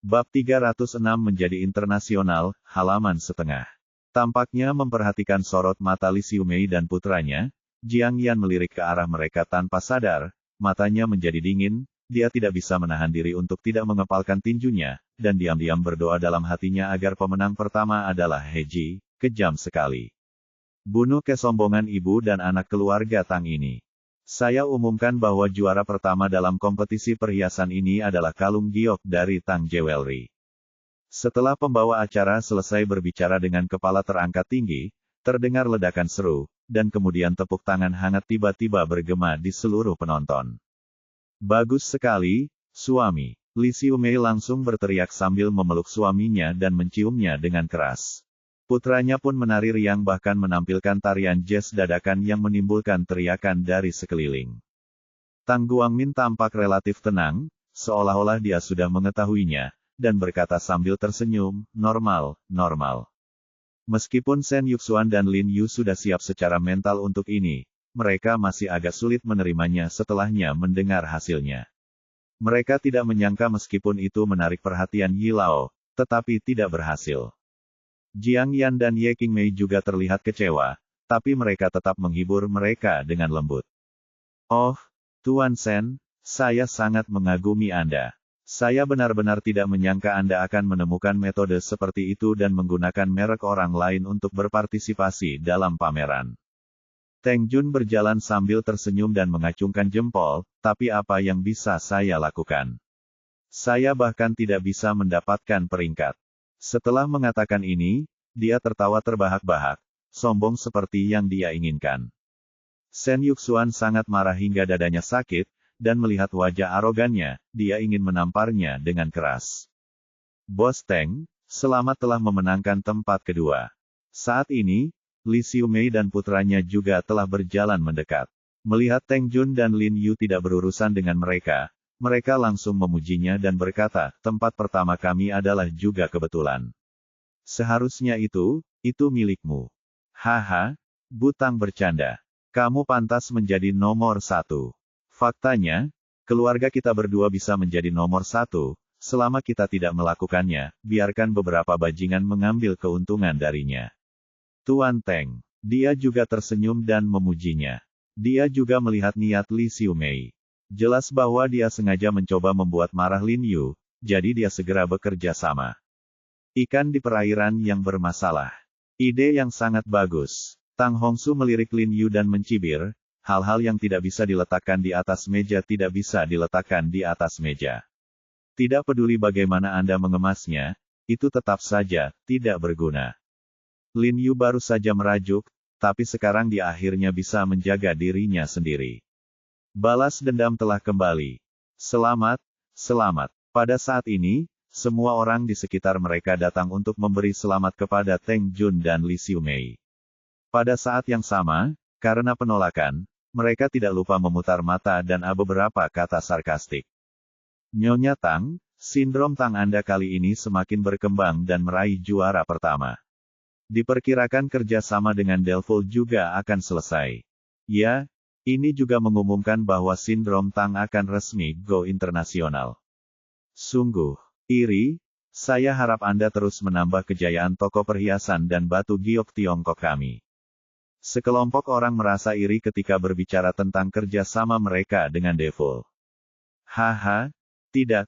Bab 306 menjadi internasional, halaman setengah. Tampaknya memperhatikan sorot mata Li Xiumei dan putranya, Jiang Yan melirik ke arah mereka tanpa sadar, matanya menjadi dingin, dia tidak bisa menahan diri untuk tidak mengepalkan tinjunya, dan diam-diam berdoa dalam hatinya agar pemenang pertama adalah He Ji, kejam sekali. Bunuh kesombongan ibu dan anak keluarga Tang ini. Saya umumkan bahwa juara pertama dalam kompetisi perhiasan ini adalah kalung giok dari Tang Jewelry. Setelah pembawa acara selesai berbicara dengan kepala terangkat tinggi, terdengar ledakan seru, dan kemudian tepuk tangan hangat tiba-tiba bergema di seluruh penonton. Bagus sekali, suami. Li Xiumei langsung berteriak sambil memeluk suaminya dan menciumnya dengan keras. Putranya pun menari riang bahkan menampilkan tarian jazz dadakan yang menimbulkan teriakan dari sekeliling. Tang Guangmin tampak relatif tenang, seolah-olah dia sudah mengetahuinya, dan berkata sambil tersenyum, normal. Meskipun Shen Yuxuan dan Lin Yu sudah siap secara mental untuk ini, mereka masih agak sulit menerimanya setelahnya mendengar hasilnya. Mereka tidak menyangka meskipun itu menarik perhatian Yi Lao, tetapi tidak berhasil. Jiang Yan dan Ye Qingmei juga terlihat kecewa, tapi mereka tetap menghibur mereka dengan lembut. Oh, Tuan Shen, saya sangat mengagumi Anda. Saya benar-benar tidak menyangka Anda akan menemukan metode seperti itu dan menggunakan merek orang lain untuk berpartisipasi dalam pameran. Teng Jun berjalan sambil tersenyum dan mengacungkan jempol, tapi apa yang bisa saya lakukan? Saya bahkan tidak bisa mendapatkan peringkat. Setelah mengatakan ini, dia tertawa terbahak-bahak, sombong seperti yang dia inginkan. Shen Yuxuan sangat marah hingga dadanya sakit, dan melihat wajah arogannya, dia ingin menamparnya dengan keras. Bos Teng, selamat telah memenangkan tempat kedua. Saat ini, Li Xiumei dan putranya juga telah berjalan mendekat. Melihat Teng Jun dan Lin Yu tidak berurusan dengan mereka, mereka langsung memujinya dan berkata, tempat pertama kami adalah juga kebetulan. Seharusnya itu milikmu. Haha, Butang bercanda. Kamu pantas menjadi nomor 1. Faktanya, keluarga kita berdua bisa menjadi nomor 1, selama kita tidak melakukannya, biarkan beberapa bajingan mengambil keuntungan darinya. Tuan Teng, dia juga tersenyum dan memujinya. Dia juga melihat niat Li Xiumei. Jelas bahwa dia sengaja mencoba membuat marah Lin Yu, jadi dia segera bekerja sama. Ikan di perairan yang bermasalah. Ide yang sangat bagus. Tang Hongsu melirik Lin Yu dan mencibir, hal-hal yang tidak bisa diletakkan di atas meja tidak bisa diletakkan di atas meja. Tidak peduli bagaimana Anda mengemasnya, itu tetap saja tidak berguna. Lin Yu baru saja merajuk, tapi sekarang dia akhirnya bisa menjaga dirinya sendiri. Balas dendam telah kembali. Selamat. Pada saat ini, semua orang di sekitar mereka datang untuk memberi selamat kepada Teng Jun dan Li Xiumei. Pada saat yang sama, karena penolakan, mereka tidak lupa memutar mata dan beberapa kata sarkastik. Nyonya Tang, sindrom Tang Anda kali ini semakin berkembang dan meraih juara pertama. Diperkirakan kerjasama dengan Delvol juga akan selesai. Ya, ini juga mengumumkan bahwa sindrom Tang akan resmi go internasional. Sungguh iri, saya harap Anda terus menambah kejayaan toko perhiasan dan batu giok Tiongkok kami. Sekelompok orang merasa iri ketika berbicara tentang kerjasama mereka dengan Devil. Haha, tidak,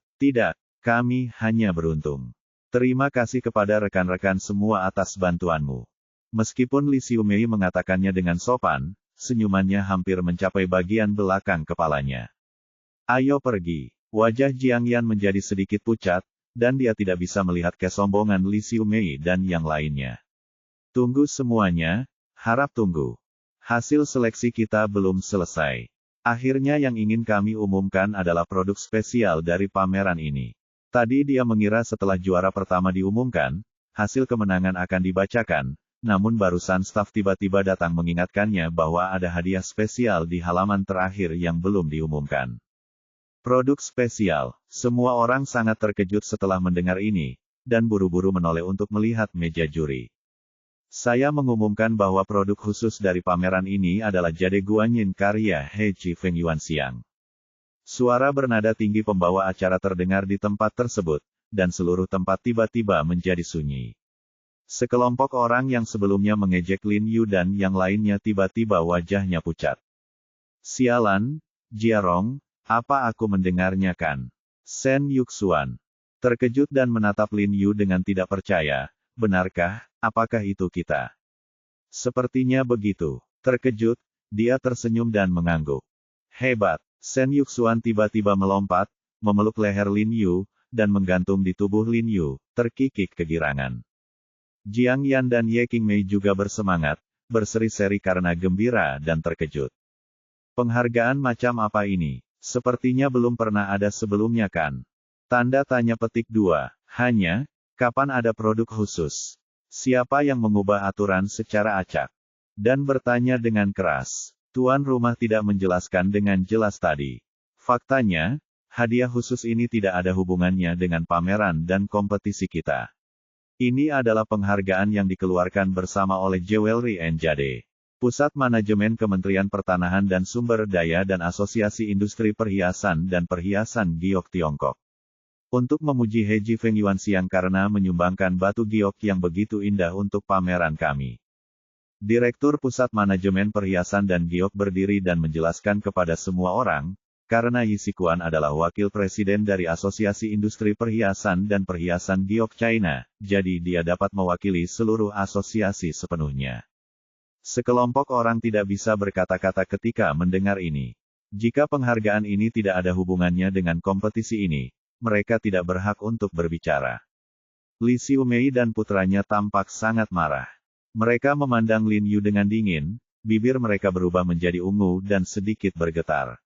kami hanya beruntung. Terima kasih kepada rekan-rekan semua atas bantuanmu. Meskipun Li Xiumei mengatakannya dengan sopan, senyumannya hampir mencapai bagian belakang kepalanya. Ayo pergi. Wajah Jiang Yan menjadi sedikit pucat, dan dia tidak bisa melihat kesombongan Li Xiumei dan yang lainnya. Tunggu semuanya. Harap tunggu. Hasil seleksi kita belum selesai. Akhirnya yang ingin kami umumkan adalah produk spesial dari pameran ini. Tadi dia mengira setelah juara pertama diumumkan, hasil kemenangan akan dibacakan, namun barusan staf tiba-tiba datang mengingatkannya bahwa ada hadiah spesial di halaman terakhir yang belum diumumkan. Produk spesial. Semua orang sangat terkejut setelah mendengar ini, dan buru-buru menoleh untuk melihat meja juri. Saya mengumumkan bahwa produk khusus dari pameran ini adalah Jade Guanyin karya He Ji Feng Yuanxiang. Suara bernada tinggi pembawa acara terdengar di tempat tersebut, dan seluruh tempat tiba-tiba menjadi sunyi. Sekelompok orang yang sebelumnya mengejek Lin Yu dan yang lainnya tiba-tiba wajahnya pucat. Sialan, Jiarong, apa aku mendengarnya kan? Sen Yuxuan terkejut dan menatap Lin Yu dengan tidak percaya. Benarkah, apakah itu kita? Sepertinya begitu. Terkejut, dia tersenyum dan mengangguk. Hebat. Sen Yuxuan tiba-tiba melompat, memeluk leher Lin Yu, dan menggantung di tubuh Lin Yu, terkikik kegirangan. Jiang Yan dan Ye Qingmei juga bersemangat, berseri-seri karena gembira dan terkejut. Penghargaan macam apa ini? Sepertinya belum pernah ada sebelumnya kan? Tanda tanya petik 2. Hanya, kapan ada produk khusus? Siapa yang mengubah aturan secara acak? Dan bertanya dengan keras. Tuan rumah tidak menjelaskan dengan jelas tadi. Faktanya, hadiah khusus ini tidak ada hubungannya dengan pameran dan kompetisi kita. Ini adalah penghargaan yang dikeluarkan bersama oleh Jewelry and Jade, Pusat Manajemen Kementerian Pertanahan dan Sumber Daya dan Asosiasi Industri Perhiasan dan Perhiasan Giok Tiongkok. Untuk memuji Heji Feng Yuanxiang karena menyumbangkan batu giok yang begitu indah untuk pameran kami. Direktur Pusat Manajemen Perhiasan dan Giok berdiri dan menjelaskan kepada semua orang, karena Yi Sikuan adalah wakil presiden dari Asosiasi Industri Perhiasan dan Perhiasan Giok China, jadi dia dapat mewakili seluruh asosiasi sepenuhnya. Sekelompok orang tidak bisa berkata-kata ketika mendengar ini. Jika penghargaan ini tidak ada hubungannya dengan kompetisi ini, mereka tidak berhak untuk berbicara. Li Xiumei dan putranya tampak sangat marah. Mereka memandang Lin Yu dengan dingin, bibir mereka berubah menjadi ungu dan sedikit bergetar.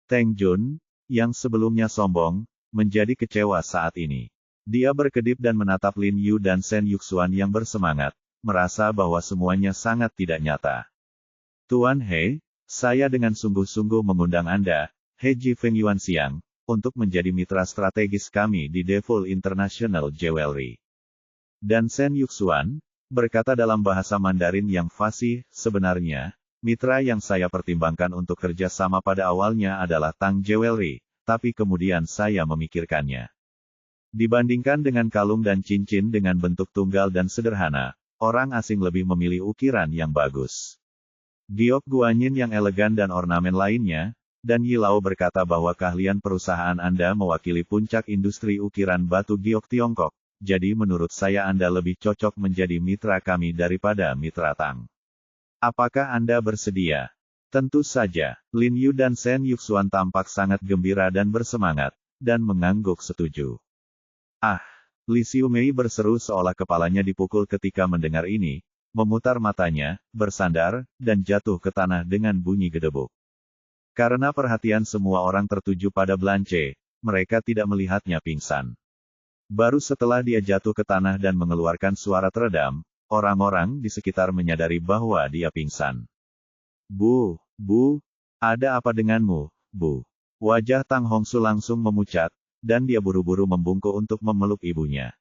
Teng Jun, yang sebelumnya sombong, menjadi kecewa saat ini. Dia berkedip dan menatap Lin Yu dan Sen Yuxuan yang bersemangat, merasa bahwa semuanya sangat tidak nyata. Tuan He, saya dengan sungguh-sungguh mengundang Anda, Heji Feng Yuanxiang, untuk menjadi mitra strategis kami di Devil International Jewelry. Dan Sen Yuxuan berkata dalam bahasa Mandarin yang fasih, sebenarnya, mitra yang saya pertimbangkan untuk kerja sama pada awalnya adalah Tang Jewelry, tapi kemudian saya memikirkannya. Dibandingkan dengan kalung dan cincin dengan bentuk tunggal dan sederhana, orang asing lebih memilih ukiran yang bagus. Giok Guanyin yang elegan dan ornamen lainnya, dan Yi Lao berkata bahwa keahlian perusahaan Anda mewakili puncak industri ukiran batu giok Tiongkok, jadi menurut saya Anda lebih cocok menjadi mitra kami daripada mitra Tang. Apakah Anda bersedia? Tentu saja, Lin Yu dan Sen Yuxuan tampak sangat gembira dan bersemangat, dan mengangguk setuju. Ah! Li Xiumei berseru seolah kepalanya dipukul ketika mendengar ini, memutar matanya, bersandar, dan jatuh ke tanah dengan bunyi gedebuk. Karena perhatian semua orang tertuju pada Blanche, mereka tidak melihatnya pingsan. Baru setelah dia jatuh ke tanah dan mengeluarkan suara teredam, orang-orang di sekitar menyadari bahwa dia pingsan. Bu, ada apa denganmu, Bu? Wajah Tang Hongsu langsung memucat, dan dia buru-buru membungkuk untuk memeluk ibunya.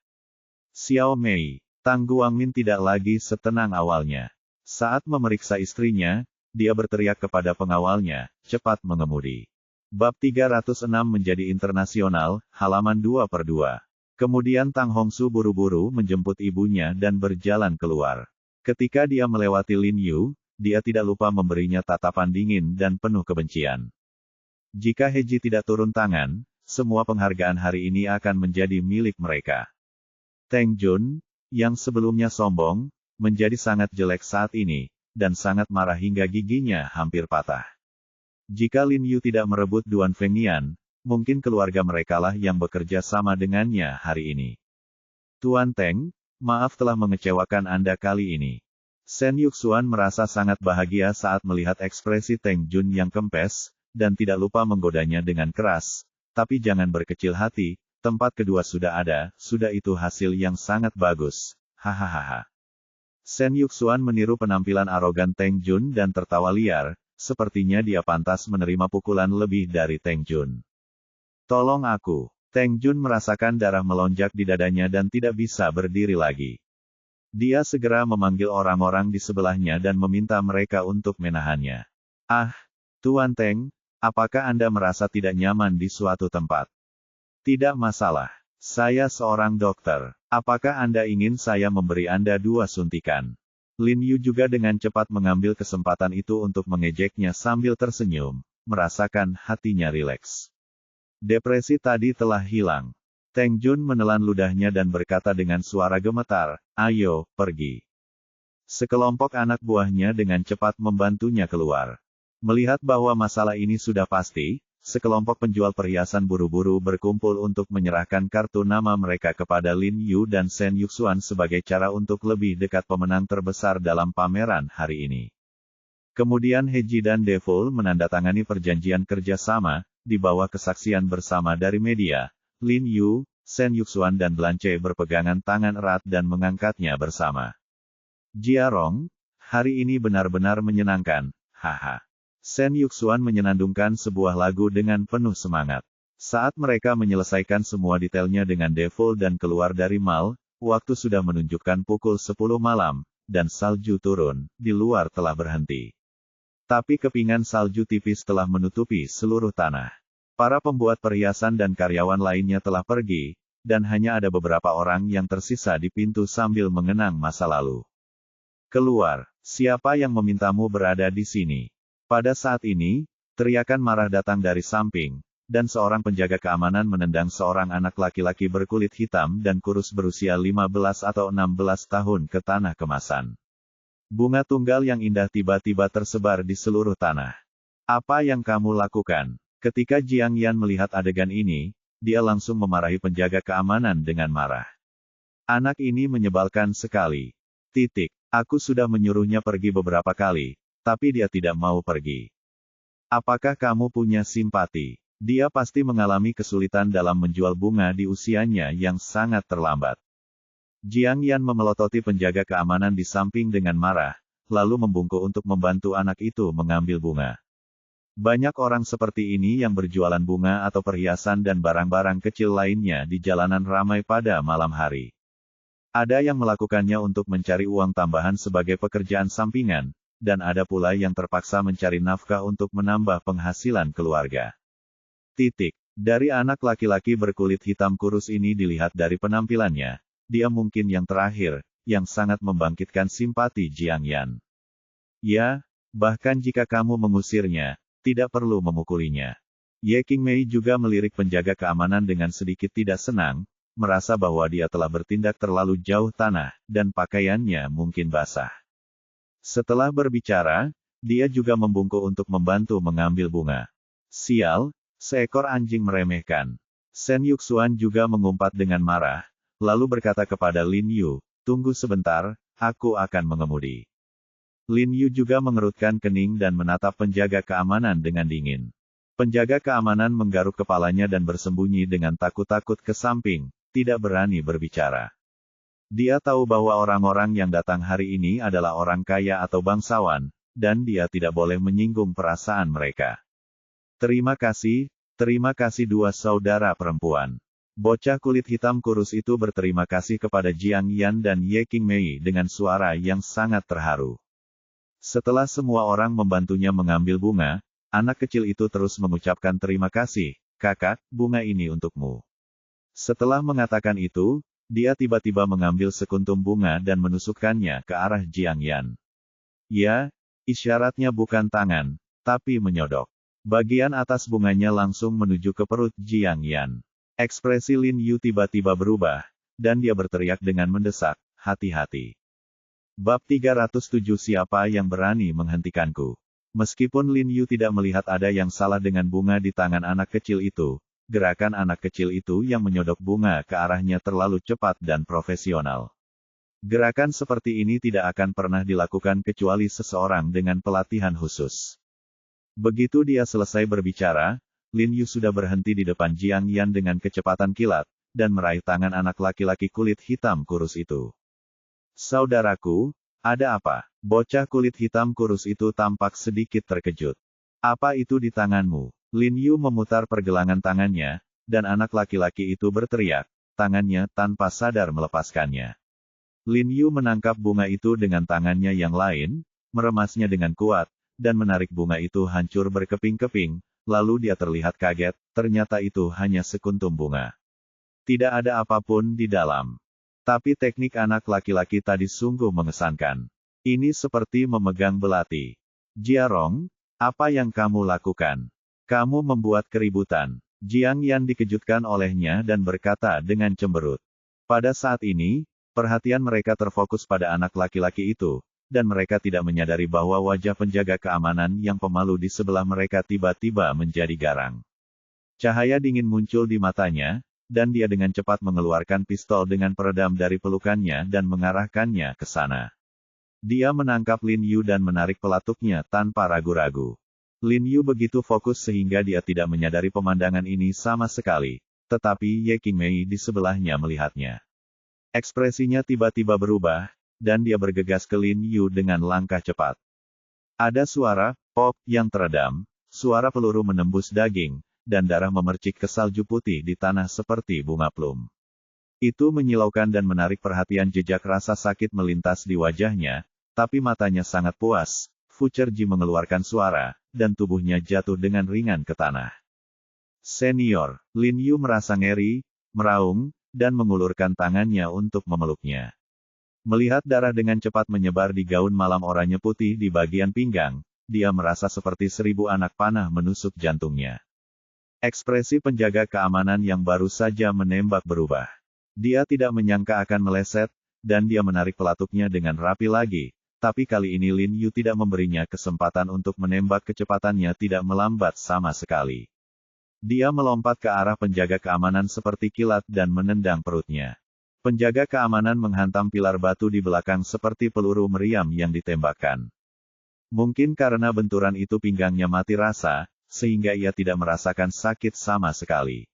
Xiao Mei, Tang Guangmin tidak lagi setenang awalnya. Saat memeriksa istrinya, dia berteriak kepada pengawalnya, cepat mengemudi. Bab 306 menjadi internasional, halaman 2/2. Kemudian Tang Hongsu buru-buru menjemput ibunya dan berjalan keluar. Ketika dia melewati Lin Yu, dia tidak lupa memberinya tatapan dingin dan penuh kebencian. Jika Heji tidak turun tangan, semua penghargaan hari ini akan menjadi milik mereka. Teng Jun, yang sebelumnya sombong, menjadi sangat jelek saat ini, dan sangat marah hingga giginya hampir patah. Jika Lin Yu tidak merebut Duan Fengnian, mungkin keluarga merekalah yang bekerja sama dengannya hari ini. Tuan Teng, maaf telah mengecewakan Anda kali ini. Sen Yuxuan merasa sangat bahagia saat melihat ekspresi Teng Jun yang kempes, dan tidak lupa menggodanya dengan keras. Tapi jangan berkecil hati, tempat kedua sudah ada, sudah itu hasil yang sangat bagus. Hahaha. Sen Yuxuan meniru penampilan arogan Teng Jun dan tertawa liar, sepertinya dia pantas menerima pukulan lebih dari Teng Jun. Tolong aku. Teng Jun merasakan darah melonjak di dadanya dan tidak bisa berdiri lagi. Dia segera memanggil orang-orang di sebelahnya dan meminta mereka untuk menahannya. Ah, Tuan Teng, apakah Anda merasa tidak nyaman di suatu tempat? Tidak masalah. Saya seorang dokter. Apakah Anda ingin saya memberi Anda 2 suntikan? Lin Yu juga dengan cepat mengambil kesempatan itu untuk mengejeknya sambil tersenyum, merasakan hatinya rileks. Depresi tadi telah hilang. Teng Jun menelan ludahnya dan berkata dengan suara gemetar, "Ayo, pergi." Sekelompok anak buahnya dengan cepat membantunya keluar. Melihat bahwa masalah ini sudah pasti, sekelompok penjual perhiasan buru-buru berkumpul untuk menyerahkan kartu nama mereka kepada Lin Yu dan Shen Yuxuan sebagai cara untuk lebih dekat pemenang terbesar dalam pameran hari ini. Kemudian Heji dan Devil menandatangani perjanjian kerjasama, di bawah kesaksian bersama dari media. Lin Yu, Shen Yuxuan dan Blanche berpegangan tangan erat dan mengangkatnya bersama. "Jiarong, hari ini benar-benar menyenangkan, haha." Shen Yuxuan menyenandungkan sebuah lagu dengan penuh semangat. Saat mereka menyelesaikan semua detailnya dengan Devil dan keluar dari mall, waktu sudah menunjukkan pukul 10 malam, dan salju turun, di luar telah berhenti. Tapi kepingan salju tipis telah menutupi seluruh tanah. Para pembuat perhiasan dan karyawan lainnya telah pergi, dan hanya ada beberapa orang yang tersisa di pintu sambil mengenang masa lalu. "Keluar, siapa yang memintamu berada di sini?" Pada saat ini, teriakan marah datang dari samping, dan seorang penjaga keamanan menendang seorang anak laki-laki berkulit hitam dan kurus berusia 15 atau 16 tahun ke tanah kemasan. Bunga tunggal yang indah tiba-tiba tersebar di seluruh tanah. "Apa yang kamu lakukan?" Ketika Jiang Yan melihat adegan ini, dia langsung memarahi penjaga keamanan dengan marah. "Anak ini menyebalkan sekali. Aku sudah menyuruhnya pergi beberapa kali, tapi dia tidak mau pergi. Apakah kamu punya simpati? Dia pasti mengalami kesulitan dalam menjual bunga di usianya yang sangat terlambat." Jiang Yan memelototi penjaga keamanan di samping dengan marah, lalu membungkuk untuk membantu anak itu mengambil bunga. Banyak orang seperti ini yang berjualan bunga atau perhiasan dan barang-barang kecil lainnya di jalanan ramai pada malam hari. Ada yang melakukannya untuk mencari uang tambahan sebagai pekerjaan sampingan, dan ada pula yang terpaksa mencari nafkah untuk menambah penghasilan keluarga. Dari anak laki-laki berkulit hitam kurus ini dilihat dari penampilannya, dia mungkin yang terakhir, yang sangat membangkitkan simpati Jiang Yan. "Ya, bahkan jika kamu mengusirnya, tidak perlu memukulinya." Ye Qingmei juga melirik penjaga keamanan dengan sedikit tidak senang, merasa bahwa dia telah bertindak terlalu jauh tanah, dan pakaiannya mungkin basah. Setelah berbicara, dia juga membungkuk untuk membantu mengambil bunga. "Sial, seekor anjing meremehkan." Shen Yuxuan juga mengumpat dengan marah, lalu berkata kepada Lin Yu, "Tunggu sebentar, aku akan mengemudi." Lin Yu juga mengerutkan kening dan menatap penjaga keamanan dengan dingin. Penjaga keamanan menggaruk kepalanya dan bersembunyi dengan takut-takut ke samping, tidak berani berbicara. Dia tahu bahwa orang-orang yang datang hari ini adalah orang kaya atau bangsawan, dan dia tidak boleh menyinggung perasaan mereka. Terima kasih 2 saudara perempuan." Bocah kulit hitam kurus itu berterima kasih kepada Jiang Yan dan Ye Qingmei dengan suara yang sangat terharu. Setelah semua orang membantunya mengambil bunga, anak kecil itu terus mengucapkan terima kasih, "Kakak, bunga ini untukmu." Setelah mengatakan itu, dia tiba-tiba mengambil sekuntum bunga dan menusukkannya ke arah Jiang Yan. Ya, isyaratnya bukan tangan, tapi menyodok. Bagian atas bunganya langsung menuju ke perut Jiang Yan. Ekspresi Lin Yu tiba-tiba berubah, dan dia berteriak dengan mendesak, "Hati-hati. Bab 307 Siapa yang berani menghentikanku?" Meskipun Lin Yu tidak melihat ada yang salah dengan bunga di tangan anak kecil itu, gerakan anak kecil itu yang menyodok bunga ke arahnya terlalu cepat dan profesional. Gerakan seperti ini tidak akan pernah dilakukan kecuali seseorang dengan pelatihan khusus. Begitu dia selesai berbicara, Lin Yu sudah berhenti di depan Jiang Yan dengan kecepatan kilat, dan meraih tangan anak laki-laki kulit hitam kurus itu. "Saudaraku, ada apa?" Bocah kulit hitam kurus itu tampak sedikit terkejut. "Apa itu di tanganmu?" Lin Yu memutar pergelangan tangannya, dan anak laki-laki itu berteriak, tangannya tanpa sadar melepaskannya. Lin Yu menangkap bunga itu dengan tangannya yang lain, meremasnya dengan kuat, dan menarik bunga itu hancur berkeping-keping, lalu dia terlihat kaget, ternyata itu hanya sekuntum bunga. Tidak ada apapun di dalam. Tapi teknik anak laki-laki tadi sungguh mengesankan. Ini seperti memegang belati. Jiarong, apa yang kamu lakukan? Kamu membuat keributan. Jiang Yan dikejutkan olehnya dan berkata dengan cemberut. Pada saat ini, perhatian mereka terfokus pada anak laki-laki itu, dan mereka tidak menyadari bahwa wajah penjaga keamanan yang pemalu di sebelah mereka tiba-tiba menjadi garang. Cahaya dingin muncul di matanya, dan dia dengan cepat mengeluarkan pistol dengan peredam dari pelukannya dan mengarahkannya ke sana. Dia menangkap Lin Yu dan menarik pelatuknya tanpa ragu-ragu. Lin Yu begitu fokus sehingga dia tidak menyadari pemandangan ini sama sekali, tetapi Ye Qingmei di sebelahnya melihatnya. Ekspresinya tiba-tiba berubah, dan dia bergegas ke Lin Yu dengan langkah cepat. Ada suara pop yang teredam, suara peluru menembus daging, dan darah memercik ke salju putih di tanah seperti bunga plum. Itu menyilaukan dan menarik perhatian. Jejak rasa sakit melintas di wajahnya, tapi matanya sangat puas. Fu Cerji mengeluarkan suara, dan tubuhnya jatuh dengan ringan ke tanah. Senior, Lin Yu merasa ngeri, meraung, dan mengulurkan tangannya untuk memeluknya. Melihat darah dengan cepat menyebar di gaun malam oranye putih di bagian pinggang, dia merasa seperti 1000 anak panah menusuk jantungnya. Ekspresi penjaga keamanan yang baru saja menembak berubah. Dia tidak menyangka akan meleset, dan dia menarik pelatuknya dengan rapi lagi, tapi kali ini Lin Yu tidak memberinya kesempatan untuk menembak. Kecepatannya tidak melambat sama sekali. Dia melompat ke arah penjaga keamanan seperti kilat dan menendang perutnya. Penjaga keamanan menghantam pilar batu di belakang seperti peluru meriam yang ditembakkan. Mungkin karena benturan itu pinggangnya mati rasa, sehingga ia tidak merasakan sakit sama sekali.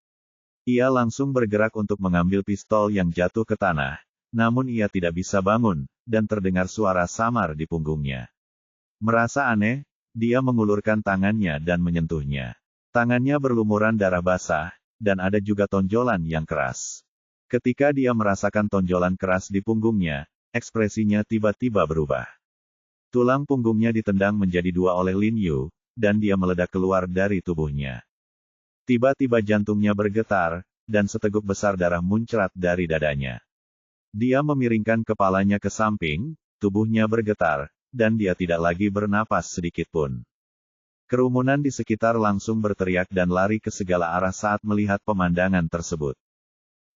Ia langsung bergerak untuk mengambil pistol yang jatuh ke tanah, namun ia tidak bisa bangun, dan terdengar suara samar di punggungnya. Merasa aneh, dia mengulurkan tangannya dan menyentuhnya. Tangannya berlumuran darah basah, dan ada juga tonjolan yang keras. Ketika dia merasakan tonjolan keras di punggungnya, ekspresinya tiba-tiba berubah. Tulang punggungnya ditendang menjadi 2 oleh Lin Yu, dan dia meledak keluar dari tubuhnya. Tiba-tiba jantungnya bergetar, dan seteguk besar darah muncrat dari dadanya. Dia memiringkan kepalanya ke samping, tubuhnya bergetar, dan dia tidak lagi bernapas sedikitpun. Kerumunan di sekitar langsung berteriak dan lari ke segala arah saat melihat pemandangan tersebut.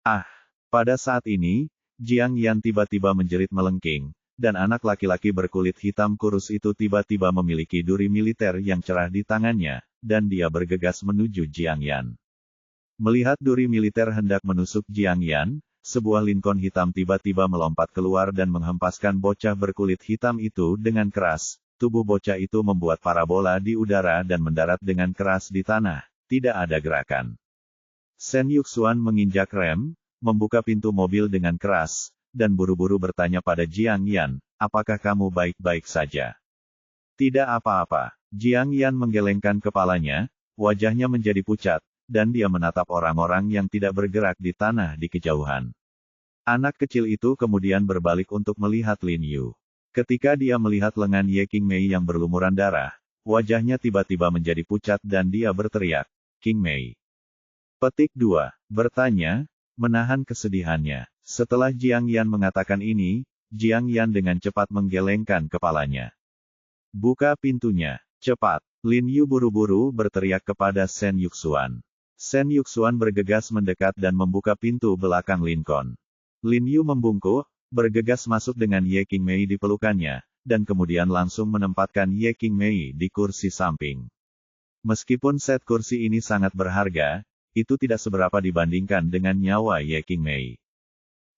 Ah! Pada saat ini, Jiang Yan tiba-tiba menjerit melengking, dan anak laki-laki berkulit hitam kurus itu tiba-tiba memiliki duri militer yang cerah di tangannya, dan dia bergegas menuju Jiang Yan. Melihat duri militer hendak menusuk Jiang Yan, sebuah Lincoln hitam tiba-tiba melompat keluar dan menghempaskan bocah berkulit hitam itu dengan keras. Tubuh bocah itu membuat parabola di udara dan mendarat dengan keras di tanah, tidak ada gerakan. Shen Yuxuan menginjak rem, membuka pintu mobil dengan keras, dan buru-buru bertanya pada Jiang Yan, apakah kamu baik-baik saja? Tidak apa-apa. Jiang Yan menggelengkan kepalanya, wajahnya menjadi pucat, dan dia menatap orang-orang yang tidak bergerak di tanah di kejauhan. Anak kecil itu kemudian berbalik untuk melihat Lin Yu. Ketika dia melihat lengan Ye Qingmei yang berlumuran darah, wajahnya tiba-tiba menjadi pucat dan dia berteriak, Qingmei. Petik 2. Bertanya, menahan kesedihannya. Setelah Jiang Yan mengatakan ini, Jiang Yan dengan cepat menggelengkan kepalanya. Buka pintunya. Cepat. Lin Yu buru-buru berteriak kepada Shen Yuxuan. Shen Yuxuan bergegas mendekat dan membuka pintu belakang Lincoln. Lin Yu membungkuk, bergegas masuk dengan Ye Qingmei di pelukannya, dan kemudian langsung menempatkan Ye Qingmei di kursi samping. Meskipun set kursi ini sangat berharga, itu tidak seberapa dibandingkan dengan nyawa Ye Qingmei.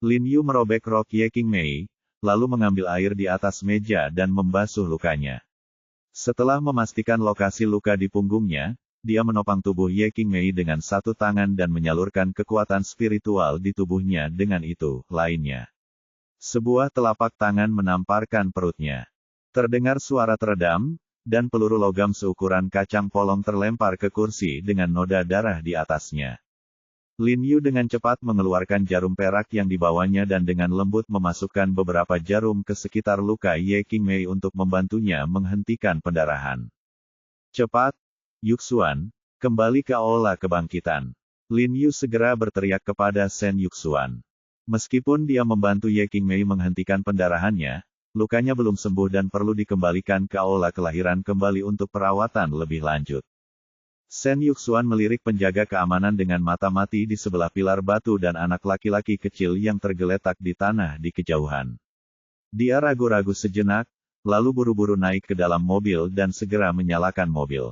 Lin Yu merobek rok Ye Qingmei, lalu mengambil air di atas meja dan membasuh lukanya. Setelah memastikan lokasi luka di punggungnya, dia menopang tubuh Ye Qingmei dengan satu tangan dan menyalurkan kekuatan spiritual di tubuhnya dengan itu, lainnya. Sebuah telapak tangan menamparkan perutnya. Terdengar suara teredam, dan peluru logam seukuran kacang polong terlempar ke kursi dengan noda darah di atasnya. Lin Yu dengan cepat mengeluarkan jarum perak yang dibawanya dan dengan lembut memasukkan beberapa jarum ke sekitar luka Ye Qingmei untuk membantunya menghentikan pendarahan. Cepat, Yuxuan, kembali ke aula kebangkitan. Lin Yu segera berteriak kepada Shen Yuxuan. Meskipun dia membantu Ye Qingmei menghentikan pendarahannya, lukanya belum sembuh dan perlu dikembalikan ke aula kelahiran kembali untuk perawatan lebih lanjut. Shen Yuxuan melirik penjaga keamanan dengan mata mati di sebelah pilar batu dan anak laki-laki kecil yang tergeletak di tanah di kejauhan. Dia ragu-ragu sejenak, lalu buru-buru naik ke dalam mobil dan segera menyalakan mobil.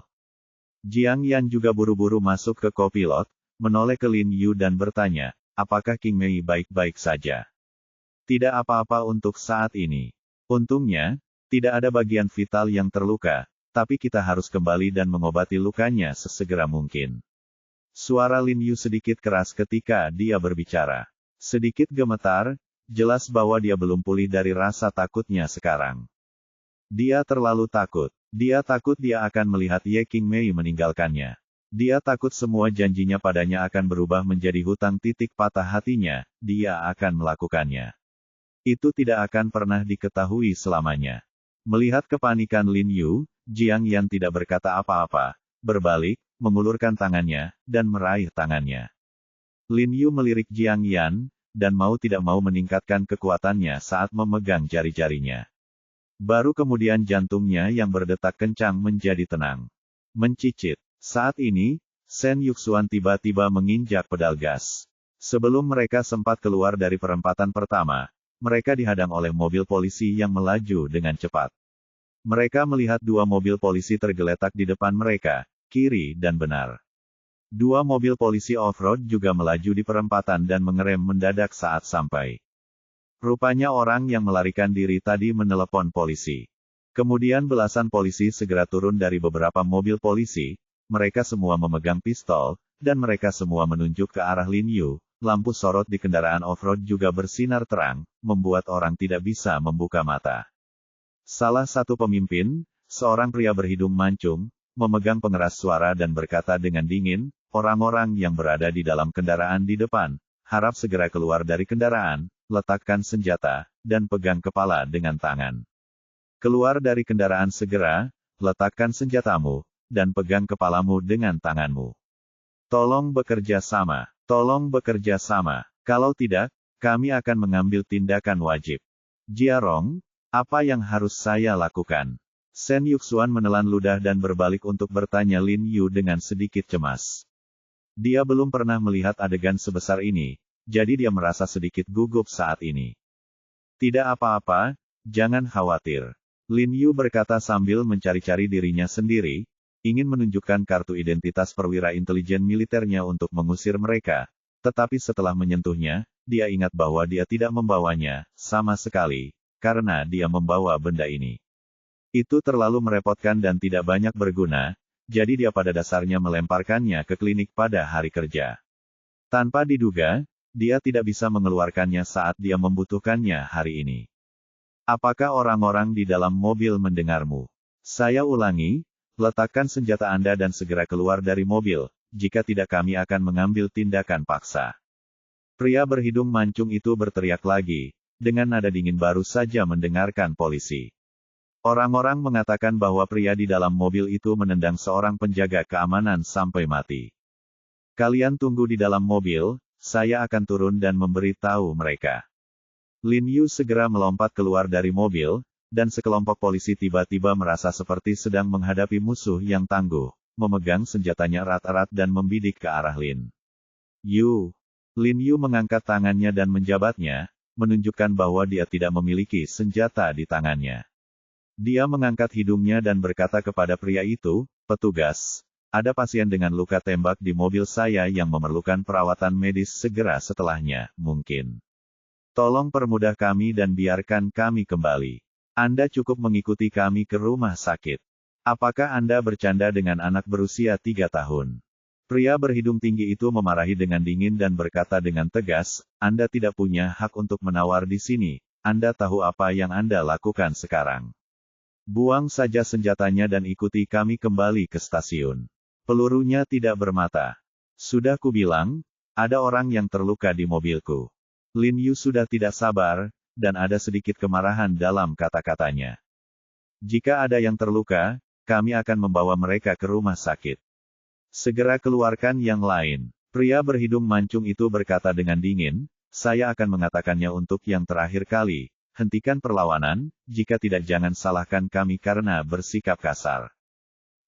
Jiang Yan juga buru-buru masuk ke kopilot, menoleh ke Lin Yu dan bertanya, apakah Qingmei baik-baik saja? Tidak apa-apa untuk saat ini. Untungnya, tidak ada bagian vital yang terluka, tapi kita harus kembali dan mengobati lukanya sesegera mungkin. Suara Lin Yu sedikit keras ketika dia berbicara. Sedikit gemetar, jelas bahwa dia belum pulih dari rasa takutnya sekarang. Dia terlalu takut. Dia takut dia akan melihat Ye Qingmei meninggalkannya. Dia takut semua janjinya padanya akan berubah menjadi hutang titik patah hatinya, dia akan melakukannya. Itu tidak akan pernah diketahui selamanya. Melihat kepanikan Lin Yu, Jiang Yan tidak berkata apa-apa, berbalik, mengulurkan tangannya, dan meraih tangannya. Lin Yu melirik Jiang Yan, dan mau tidak mau meningkatkan kekuatannya saat memegang jari-jarinya. Baru kemudian jantungnya yang berdetak kencang menjadi tenang. Mencicit. Saat ini, Shen Yuxuan tiba-tiba menginjak pedal gas. Sebelum mereka sempat keluar dari perempatan pertama, mereka dihadang oleh mobil polisi yang melaju dengan cepat. Mereka melihat dua mobil polisi tergeletak di depan mereka, kiri dan benar. Dua mobil polisi off-road juga melaju di perempatan dan mengerem mendadak saat sampai. Rupanya orang yang melarikan diri tadi menelepon polisi. Kemudian belasan polisi segera turun dari beberapa mobil polisi. Mereka semua memegang pistol, dan mereka semua menunjuk ke arah Lin Yu. Lampu sorot di kendaraan off-road juga bersinar terang, membuat orang tidak bisa membuka mata. Salah satu pemimpin, seorang pria berhidung mancung, memegang pengeras suara dan berkata dengan dingin, orang-orang yang berada di dalam kendaraan di depan, harap segera keluar dari kendaraan, letakkan senjata, dan pegang kepala dengan tangan. Keluar dari kendaraan segera, letakkan senjatamu, dan pegang kepalamu dengan tanganmu. Tolong bekerja sama. Tolong bekerja sama. Kalau tidak, kami akan mengambil tindakan wajib. Jiarong, apa yang harus saya lakukan? Shen Yuxuan menelan ludah dan berbalik untuk bertanya Lin Yu dengan sedikit cemas. Dia belum pernah melihat adegan sebesar ini, jadi dia merasa sedikit gugup saat ini. Tidak apa-apa, jangan khawatir. Lin Yu berkata sambil mencari-cari dirinya sendiri, ingin menunjukkan kartu identitas perwira intelijen militernya untuk mengusir mereka, tetapi setelah menyentuhnya, dia ingat bahwa dia tidak membawanya, sama sekali, karena dia membawa benda ini. Itu terlalu merepotkan dan tidak banyak berguna, jadi dia pada dasarnya melemparkannya ke klinik pada hari kerja. Tanpa diduga, dia tidak bisa mengeluarkannya saat dia membutuhkannya hari ini. Apakah orang-orang di dalam mobil mendengarmu? Saya ulangi, letakkan senjata Anda dan segera keluar dari mobil, jika tidak kami akan mengambil tindakan paksa. Pria berhidung mancung itu berteriak lagi, dengan nada dingin baru saja mendengarkan polisi. Orang-orang mengatakan bahwa pria di dalam mobil itu menendang seorang penjaga keamanan sampai mati. Kalian tunggu di dalam mobil, saya akan turun dan memberitahu mereka. Lin Yu segera melompat keluar dari mobil, dan sekelompok polisi tiba-tiba merasa seperti sedang menghadapi musuh yang tangguh, memegang senjatanya erat-erat dan membidik ke arah Lin Yu. Lin Yu mengangkat tangannya dan menjabatnya, menunjukkan bahwa dia tidak memiliki senjata di tangannya. Dia mengangkat hidungnya dan berkata kepada pria itu, petugas, ada pasien dengan luka tembak di mobil saya yang memerlukan perawatan medis segera setelahnya, mungkin. Tolong permudah kami dan biarkan kami kembali. Anda cukup mengikuti kami ke rumah sakit. Apakah Anda bercanda dengan anak berusia 3 tahun? Pria berhidung tinggi itu memarahi dengan dingin dan berkata dengan tegas, Anda tidak punya hak untuk menawar di sini. Anda tahu apa yang Anda lakukan sekarang. Buang saja senjatanya dan ikuti kami kembali ke stasiun. Pelurunya tidak bermata. Sudah kubilang, ada orang yang terluka di mobilku. Lin Yu sudah tidak sabar, dan ada sedikit kemarahan dalam kata-katanya. Jika ada yang terluka, kami akan membawa mereka ke rumah sakit. Segera keluarkan yang lain. Pria berhidung mancung itu berkata dengan dingin, saya akan mengatakannya untuk yang terakhir kali, hentikan perlawanan, jika tidak jangan salahkan kami karena bersikap kasar.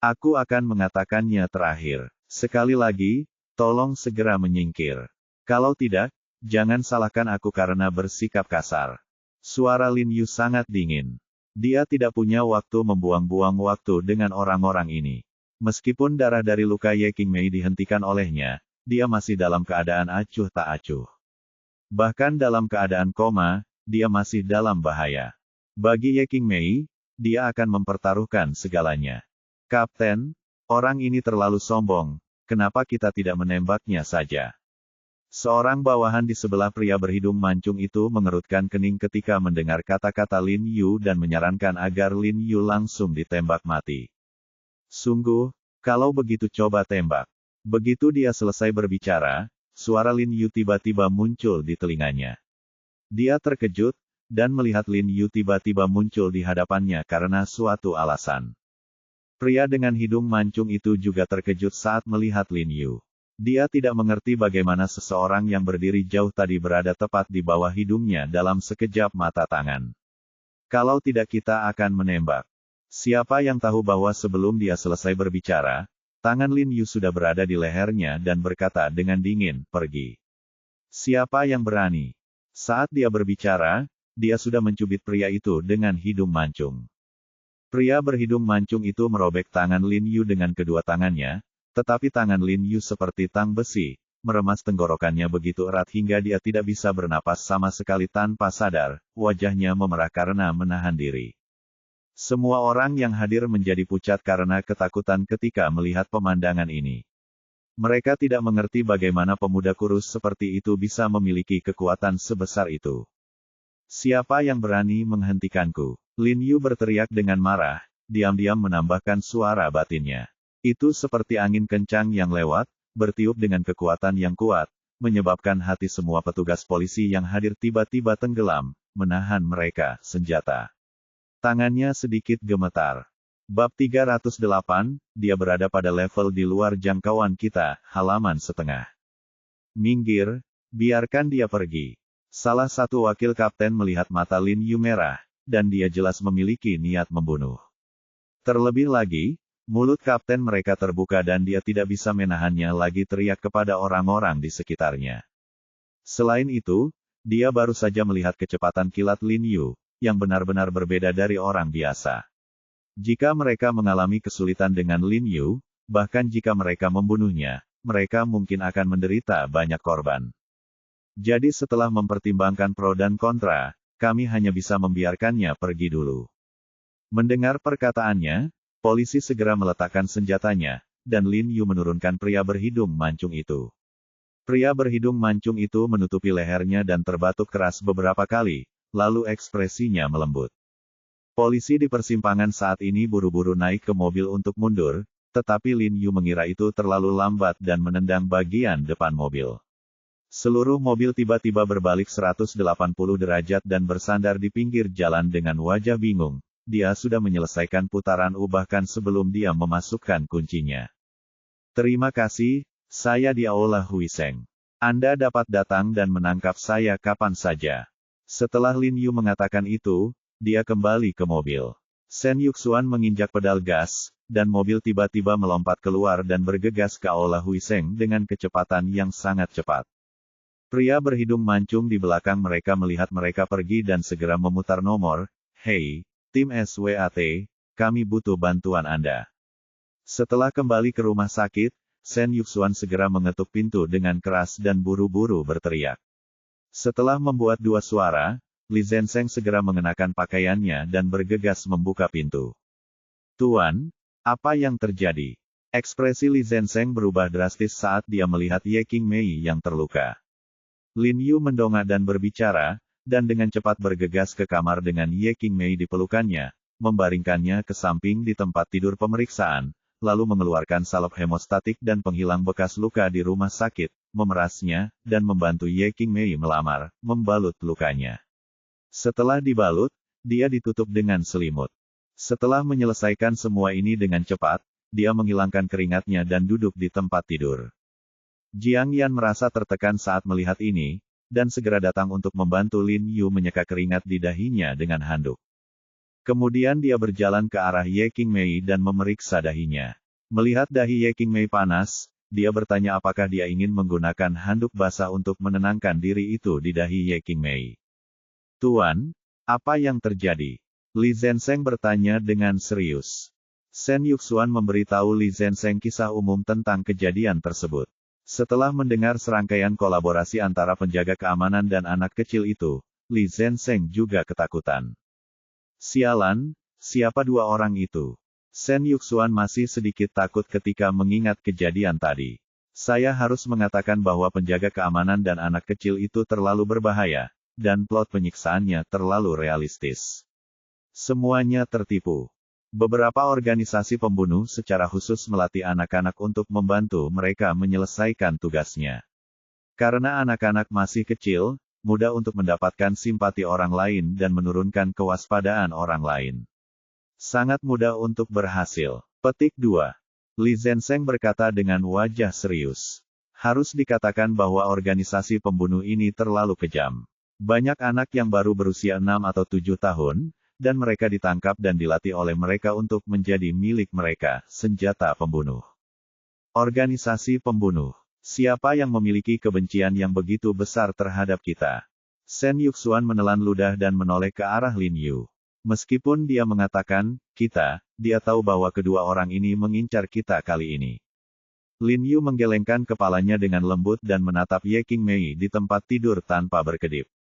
Aku akan mengatakannya terakhir. Sekali lagi, tolong segera menyingkir. Kalau tidak, jangan salahkan aku karena bersikap kasar. Suara Lin Yu sangat dingin. Dia tidak punya waktu membuang-buang waktu dengan orang-orang ini. Meskipun darah dari luka Ye Qingmei dihentikan olehnya, dia masih dalam keadaan acuh tak acuh. Bahkan dalam keadaan koma, dia masih dalam bahaya. Bagi Ye Qingmei, dia akan mempertaruhkan segalanya. Kapten, orang ini terlalu sombong, kenapa kita tidak menembaknya saja? Seorang bawahan di sebelah pria berhidung mancung itu mengerutkan kening ketika mendengar kata-kata Lin Yu dan menyarankan agar Lin Yu langsung ditembak mati. Sungguh, kalau begitu coba tembak. Begitu dia selesai berbicara, suara Lin Yu tiba-tiba muncul di telinganya. Dia terkejut, dan melihat Lin Yu tiba-tiba muncul di hadapannya karena suatu alasan. Pria dengan hidung mancung itu juga terkejut saat melihat Lin Yu. Dia tidak mengerti bagaimana seseorang yang berdiri jauh tadi berada tepat di bawah hidungnya dalam sekejap mata tangan. Kalau tidak kita akan menembak. Siapa yang tahu bahwa sebelum dia selesai berbicara, tangan Lin Yu sudah berada di lehernya dan berkata dengan dingin, pergi. Siapa yang berani? Saat dia berbicara, dia sudah mencubit pria itu dengan hidung mancung. Pria berhidung mancung itu merobek tangan Lin Yu dengan kedua tangannya, tetapi tangan Lin Yu seperti tang besi, meremas tenggorokannya begitu erat hingga dia tidak bisa bernapas sama sekali tanpa sadar, wajahnya memerah karena menahan diri. Semua orang yang hadir menjadi pucat karena ketakutan ketika melihat pemandangan ini. Mereka tidak mengerti bagaimana pemuda kurus seperti itu bisa memiliki kekuatan sebesar itu. Siapa yang berani menghentikanku? Lin Yu berteriak dengan marah, diam-diam menambahkan suara batinnya. Itu seperti angin kencang yang lewat, bertiup dengan kekuatan yang kuat, menyebabkan hati semua petugas polisi yang hadir tiba-tiba tenggelam, menahan mereka senjata. Tangannya sedikit gemetar. Bab 308, dia berada pada level di luar jangkauan kita, halaman setengah. Minggir, biarkan dia pergi. Salah satu wakil kapten melihat mata Lin Yu merah, dan dia jelas memiliki niat membunuh. Terlebih lagi, mulut kapten mereka terbuka dan dia tidak bisa menahannya lagi teriak kepada orang-orang di sekitarnya. Selain itu, dia baru saja melihat kecepatan kilat Lin Yu, yang benar-benar berbeda dari orang biasa. Jika mereka mengalami kesulitan dengan Lin Yu, bahkan jika mereka membunuhnya, mereka mungkin akan menderita banyak korban. Jadi setelah mempertimbangkan pro dan kontra, kami hanya bisa membiarkannya pergi dulu. Mendengar perkataannya, polisi segera meletakkan senjatanya, dan Lin Yu menurunkan pria berhidung mancung itu. Pria berhidung mancung itu menutupi lehernya dan terbatuk keras beberapa kali, lalu ekspresinya melembut. Polisi di persimpangan saat ini buru-buru naik ke mobil untuk mundur, tetapi Lin Yu mengira itu terlalu lambat dan menendang bagian depan mobil. Seluruh mobil tiba-tiba berbalik 180 derajat dan bersandar di pinggir jalan dengan wajah bingung. Dia sudah menyelesaikan putaran bahkan sebelum dia memasukkan kuncinya. Terima kasih, saya Diaola Huiseng. Anda dapat datang dan menangkap saya kapan saja. Setelah Lin Yu mengatakan itu, dia kembali ke mobil. Shen Yuxuan menginjak pedal gas, dan mobil tiba-tiba melompat keluar dan bergegas ke Aula Huiseng dengan kecepatan yang sangat cepat. Pria berhidung mancung di belakang mereka melihat mereka pergi dan segera memutar nomor, "Hei, tim SWAT, kami butuh bantuan Anda." Setelah kembali ke rumah sakit, Shen Yuxuan segera mengetuk pintu dengan keras dan buru-buru berteriak. Setelah membuat dua suara, Li Zhensheng segera mengenakan pakaiannya dan bergegas membuka pintu. "Tuan, apa yang terjadi?" Ekspresi Li Zhensheng berubah drastis saat dia melihat Ye Qingmei yang terluka. Lin Yu mendongak dan berbicara, dan dengan cepat bergegas ke kamar dengan Ye Qingmei di pelukannya, membaringkannya ke samping di tempat tidur pemeriksaan, lalu mengeluarkan salep hemostatik dan penghilang bekas luka di rumah sakit, memerasnya, dan membantu Ye Qingmei melamar, membalut lukanya. Setelah dibalut, dia ditutup dengan selimut. Setelah menyelesaikan semua ini dengan cepat, dia menghilangkan keringatnya dan duduk di tempat tidur. Jiang Yan merasa tertekan saat melihat ini, dan segera datang untuk membantu Lin Yu menyeka keringat di dahinya dengan handuk. Kemudian dia berjalan ke arah Ye Qingmei dan memeriksa dahinya. Melihat dahi Ye Qingmei panas, dia bertanya apakah dia ingin menggunakan handuk basah untuk menenangkan diri itu di dahi Ye Qingmei. Tuan, apa yang terjadi? Li Zhensheng bertanya dengan serius. Shen Yuxuan memberitahu Li Zhensheng kisah umum tentang kejadian tersebut. Setelah mendengar serangkaian kolaborasi antara penjaga keamanan dan anak kecil itu, Li Zhensheng juga ketakutan. Sialan, siapa dua orang itu? Shen Yuxuan masih sedikit takut ketika mengingat kejadian tadi. Saya harus mengatakan bahwa penjaga keamanan dan anak kecil itu terlalu berbahaya, dan plot penyiksaannya terlalu realistis. Semuanya tertipu. Beberapa organisasi pembunuh secara khusus melatih anak-anak untuk membantu mereka menyelesaikan tugasnya. Karena anak-anak masih kecil, mudah untuk mendapatkan simpati orang lain dan menurunkan kewaspadaan orang lain. Sangat mudah untuk berhasil. Petik 2. Li Zhensheng berkata dengan wajah serius. Harus dikatakan bahwa organisasi pembunuh ini terlalu kejam. Banyak anak yang baru berusia 6 atau 7 tahun, dan mereka ditangkap dan dilatih oleh mereka untuk menjadi milik mereka, senjata pembunuh. Organisasi pembunuh. Siapa yang memiliki kebencian yang begitu besar terhadap kita? Shen Yuxuan menelan ludah dan menoleh ke arah Lin Yu. Meskipun dia mengatakan, kita, dia tahu bahwa kedua orang ini mengincar kita kali ini. Lin Yu menggelengkan kepalanya dengan lembut dan menatap Ye Qingmei di tempat tidur tanpa berkedip.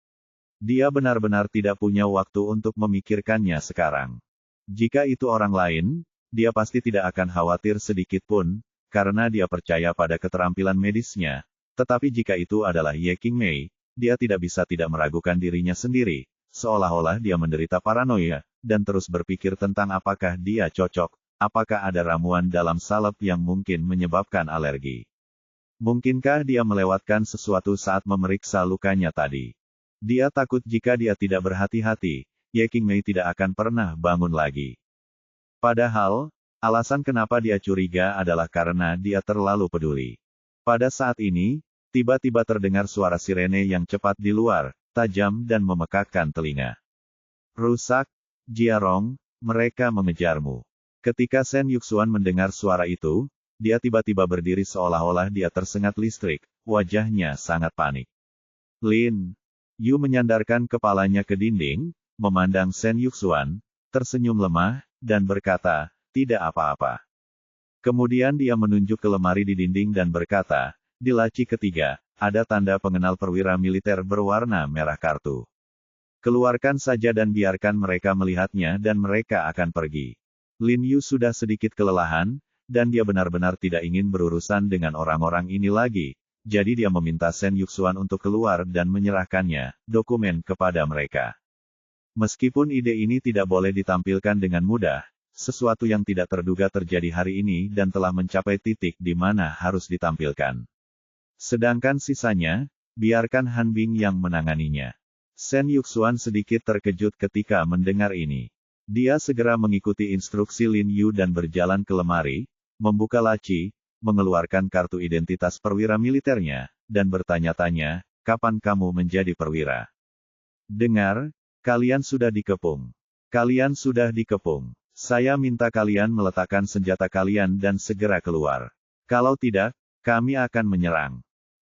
Dia benar-benar tidak punya waktu untuk memikirkannya sekarang. Jika itu orang lain, dia pasti tidak akan khawatir sedikit pun, karena dia percaya pada keterampilan medisnya. Tetapi jika itu adalah Ye Qingmei, dia tidak bisa tidak meragukan dirinya sendiri, seolah-olah dia menderita paranoia, dan terus berpikir tentang apakah dia cocok, apakah ada ramuan dalam salep yang mungkin menyebabkan alergi. Mungkinkah dia melewatkan sesuatu saat memeriksa lukanya tadi? Dia takut jika dia tidak berhati-hati, Ye Qingmei tidak akan pernah bangun lagi. Padahal, alasan kenapa dia curiga adalah karena dia terlalu peduli. Pada saat ini, tiba-tiba terdengar suara sirene yang cepat di luar, tajam dan memekakkan telinga. Rusak, Jiarong, mereka mengejarmu. Ketika Shen Yuxuan mendengar suara itu, dia tiba-tiba berdiri seolah-olah dia tersengat listrik, wajahnya sangat panik. Lin Yu menyandarkan kepalanya ke dinding, memandang Shen Yuxuan, tersenyum lemah, dan berkata, tidak apa-apa. Kemudian dia menunjuk ke lemari di dinding dan berkata, di laci ketiga, ada tanda pengenal perwira militer berwarna merah kartu. Keluarkan saja dan biarkan mereka melihatnya dan mereka akan pergi. Lin Yu sudah sedikit kelelahan, dan dia benar-benar tidak ingin berurusan dengan orang-orang ini lagi. Jadi dia meminta Shen Yuxuan untuk keluar dan menyerahkannya, dokumen kepada mereka. Meskipun ide ini tidak boleh ditampilkan dengan mudah, sesuatu yang tidak terduga terjadi hari ini dan telah mencapai titik di mana harus ditampilkan. Sedangkan sisanya, biarkan Han Bing yang menanganinya. Shen Yuxuan sedikit terkejut ketika mendengar ini. Dia segera mengikuti instruksi Lin Yu dan berjalan ke lemari, membuka laci, mengeluarkan kartu identitas perwira militernya, dan bertanya-tanya, kapan kamu menjadi perwira? Dengar, kalian sudah dikepung. Kalian sudah dikepung. Saya minta kalian meletakkan senjata kalian dan segera keluar. Kalau tidak, kami akan menyerang.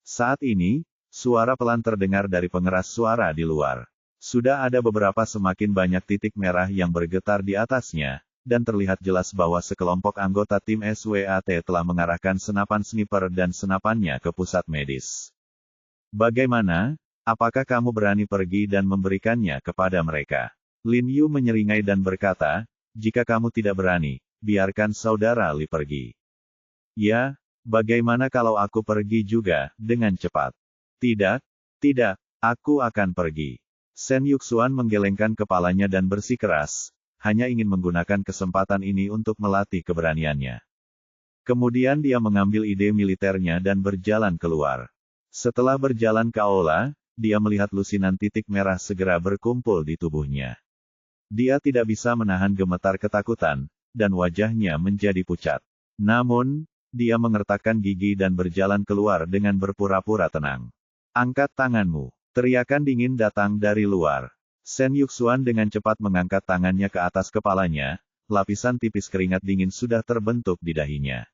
Saat ini, suara pelan terdengar dari pengeras suara di luar. Sudah ada beberapa semakin banyak titik merah yang bergetar di atasnya, dan terlihat jelas bahwa sekelompok anggota tim SWAT telah mengarahkan senapan sniper dan senapannya ke pusat medis. Bagaimana? Apakah kamu berani pergi dan memberikannya kepada mereka? Lin Yu menyeringai dan berkata, jika kamu tidak berani, biarkan saudara Li pergi. Ya, bagaimana kalau aku pergi juga, dengan cepat? Tidak, tidak, aku akan pergi. Shen Yuxuan menggelengkan kepalanya dan bersikeras, hanya ingin menggunakan kesempatan ini untuk melatih keberaniannya. Kemudian dia mengambil ide militernya dan berjalan keluar. Setelah berjalan ke aula, dia melihat lusinan titik merah segera berkumpul di tubuhnya. Dia tidak bisa menahan gemetar ketakutan, dan wajahnya menjadi pucat. Namun, dia mengertakkan gigi dan berjalan keluar dengan berpura-pura tenang. Angkat tanganmu. Teriakan dingin datang dari luar. Shen Yuxuan dengan cepat mengangkat tangannya ke atas kepalanya, lapisan tipis keringat dingin sudah terbentuk di dahinya.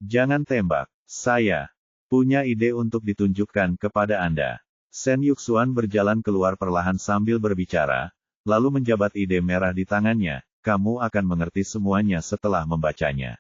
Jangan tembak. Saya punya ide untuk ditunjukkan kepada Anda. Shen Yuxuan berjalan keluar perlahan sambil berbicara, lalu menjabat ide merah di tangannya. Kamu akan mengerti semuanya setelah membacanya.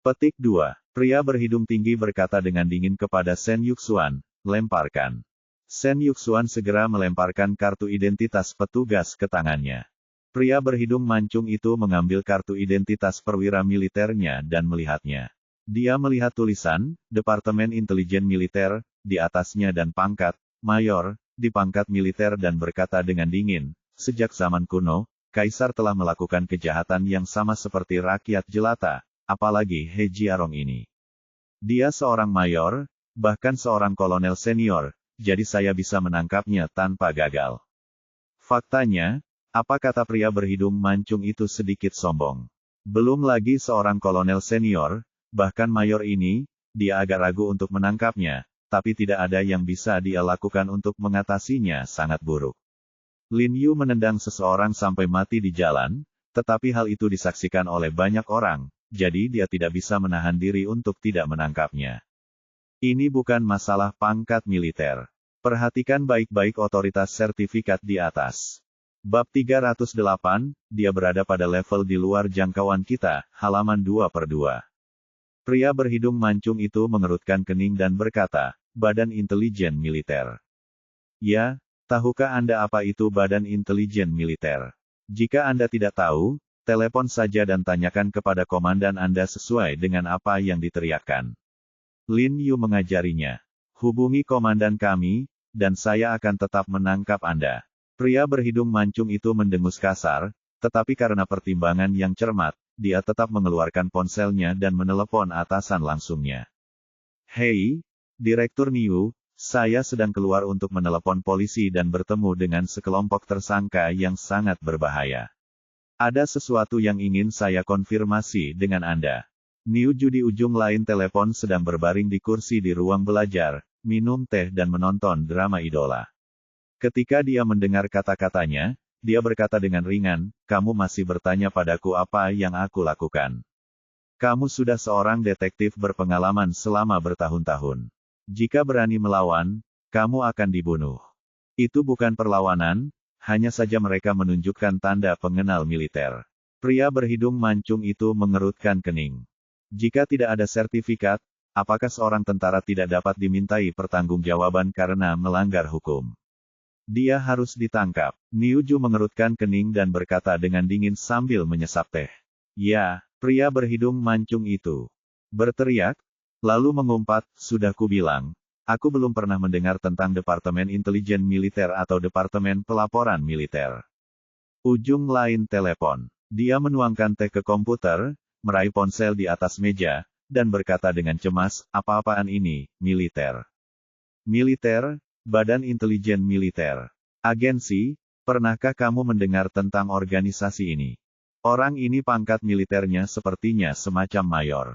Petik 2. Pria berhidung tinggi berkata dengan dingin kepada Shen Yuxuan, lemparkan. Shen Yuxuan segera melemparkan kartu identitas petugas ke tangannya. Pria berhidung mancung itu mengambil kartu identitas perwira militernya dan melihatnya. Dia melihat tulisan, Departemen Intelijen Militer, di atasnya dan pangkat, Mayor, di pangkat militer dan berkata dengan dingin, sejak zaman kuno, Kaisar telah melakukan kejahatan yang sama seperti rakyat jelata. Apalagi He Jiarong ini. Dia seorang mayor, bahkan seorang kolonel senior, jadi saya bisa menangkapnya tanpa gagal. Faktanya, apa kata pria berhidung mancung itu sedikit sombong. Belum lagi seorang kolonel senior, bahkan mayor ini, dia agak ragu untuk menangkapnya, tapi tidak ada yang bisa dia lakukan untuk mengatasinya sangat buruk. Lin Yu menendang seseorang sampai mati di jalan, tetapi hal itu disaksikan oleh banyak orang. Jadi dia tidak bisa menahan diri untuk tidak menangkapnya. Ini bukan masalah pangkat militer. Perhatikan baik-baik otoritas sertifikat di atas. Bab 308, dia berada pada level di luar jangkauan kita, halaman 2/2. Pria berhidung mancung itu mengerutkan kening dan berkata, Badan Intelijen Militer. Ya, tahukah Anda apa itu Badan Intelijen Militer? Jika Anda tidak tahu, telepon saja dan tanyakan kepada komandan Anda sesuai dengan apa yang diteriakkan. Lin Yu mengajarinya. Hubungi komandan kami, dan saya akan tetap menangkap Anda. Pria berhidung mancung itu mendengus kasar, tetapi karena pertimbangan yang cermat, dia tetap mengeluarkan ponselnya dan menelepon atasan langsungnya. Hei, Direktur Niu, saya sedang keluar untuk menelepon polisi dan bertemu dengan sekelompok tersangka yang sangat berbahaya. Ada sesuatu yang ingin saya konfirmasi dengan Anda. Niu Ju di ujung lain telepon sedang berbaring di kursi di ruang belajar, minum teh dan menonton drama idola. Ketika dia mendengar kata-katanya, dia berkata dengan ringan, kamu masih bertanya padaku apa yang aku lakukan. Kamu sudah seorang detektif berpengalaman selama bertahun-tahun. Jika berani melawan, kamu akan dibunuh. Itu bukan perlawanan, hanya saja mereka menunjukkan tanda pengenal militer. Pria berhidung mancung itu mengerutkan kening. Jika tidak ada sertifikat, apakah seorang tentara tidak dapat dimintai pertanggungjawaban karena melanggar hukum? Dia harus ditangkap. Niu Ju mengerutkan kening dan berkata dengan dingin sambil menyesap teh. Ya, pria berhidung mancung itu berteriak, lalu mengumpat, sudah kubilang. Aku belum pernah mendengar tentang Departemen Intelijen Militer atau Departemen Pelaporan Militer. Ujung lain telepon. Dia menuangkan teh ke komputer, meraih ponsel di atas meja, dan berkata dengan cemas, apa-apaan ini, militer? Militer, Badan Intelijen Militer. Agensi, pernahkah kamu mendengar tentang organisasi ini? Orang ini pangkat militernya sepertinya semacam mayor.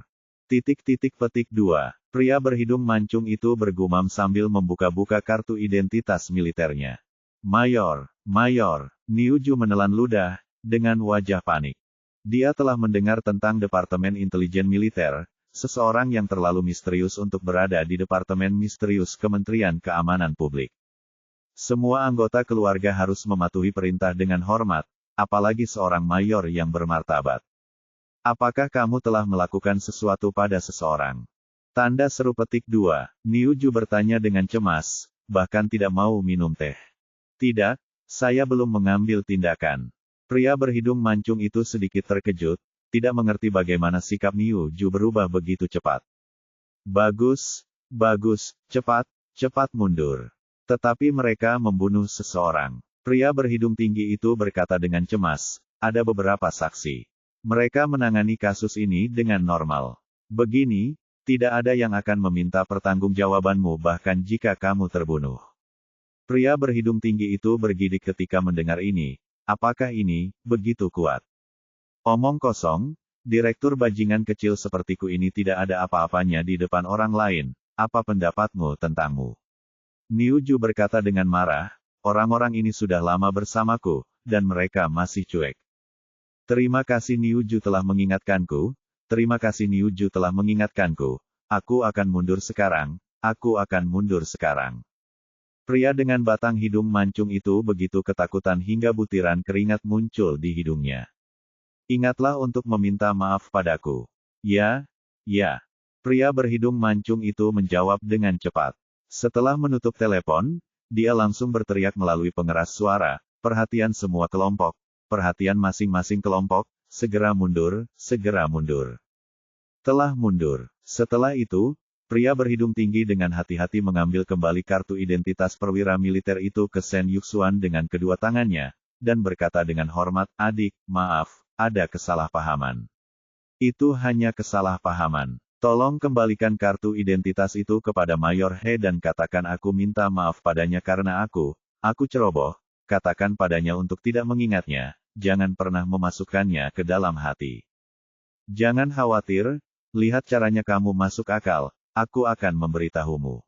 Petik 2. Pria berhidung mancung itu bergumam sambil membuka-buka kartu identitas militernya. Mayor, Mayor, Niu Ju menelan ludah, dengan wajah panik. Dia telah mendengar tentang Departemen Intelijen Militer, seseorang yang terlalu misterius untuk berada di Departemen Misterius Kementerian Keamanan Publik. Semua anggota keluarga harus mematuhi perintah dengan hormat, apalagi seorang mayor yang bermartabat. Apakah kamu telah melakukan sesuatu pada seseorang? Tanda seru petik 2. Niu Ju bertanya dengan cemas, bahkan tidak mau minum teh. Tidak, saya belum mengambil tindakan. Pria berhidung mancung itu sedikit terkejut, tidak mengerti bagaimana sikap Niu Ju berubah begitu cepat. Bagus, bagus, cepat, cepat mundur. Tetapi mereka membunuh seseorang. Pria berhidung tinggi itu berkata dengan cemas, ada beberapa saksi. Mereka menangani kasus ini dengan normal. Begini, tidak ada yang akan meminta pertanggungjawabanmu bahkan jika kamu terbunuh. Pria berhidung tinggi itu bergidik ketika mendengar ini. Apakah ini begitu kuat? Omong kosong, direktur bajingan kecil sepertiku ini tidak ada apa-apanya di depan orang lain, apa pendapatmu tentangmu? Niu Ju berkata dengan marah, orang-orang ini sudah lama bersamaku, dan mereka masih cuek. Terima kasih Niu Ju telah mengingatkanku, terima kasih Niu Ju telah mengingatkanku, aku akan mundur sekarang, aku akan mundur sekarang. Pria dengan batang hidung mancung itu begitu ketakutan hingga butiran keringat muncul di hidungnya. Ingatlah untuk meminta maaf padaku. Ya, ya. Pria berhidung mancung itu menjawab dengan cepat. Setelah menutup telepon, dia langsung berteriak melalui pengeras suara, perhatian semua kelompok, perhatian masing-masing kelompok, segera mundur, segera mundur. Telah mundur. Setelah itu, pria berhidung tinggi dengan hati-hati mengambil kembali kartu identitas perwira militer itu ke Sen Yuxuan dengan kedua tangannya, dan berkata dengan hormat, adik, maaf, ada kesalahpahaman. Itu hanya kesalahpahaman. Tolong kembalikan kartu identitas itu kepada Mayor He dan katakan aku minta maaf padanya karena aku ceroboh, katakan padanya untuk tidak mengingatnya, jangan pernah memasukkannya ke dalam hati. Jangan khawatir, lihat caranya kamu masuk akal, aku akan memberitahumu.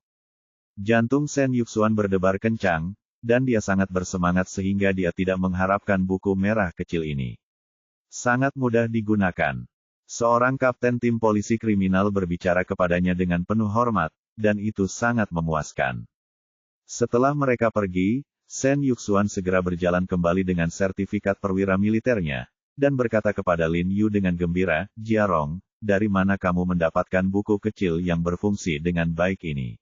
Jantung Sen Yuxuan berdebar kencang, dan dia sangat bersemangat sehingga dia tidak mengharapkan buku merah kecil ini. Sangat mudah digunakan. Seorang kapten tim polisi kriminal berbicara kepadanya dengan penuh hormat, dan itu sangat memuaskan. Setelah mereka pergi, Sen Yuxuan segera berjalan kembali dengan sertifikat perwira militernya, dan berkata kepada Lin Yu dengan gembira, Jiarong, dari mana kamu mendapatkan buku kecil yang berfungsi dengan baik ini?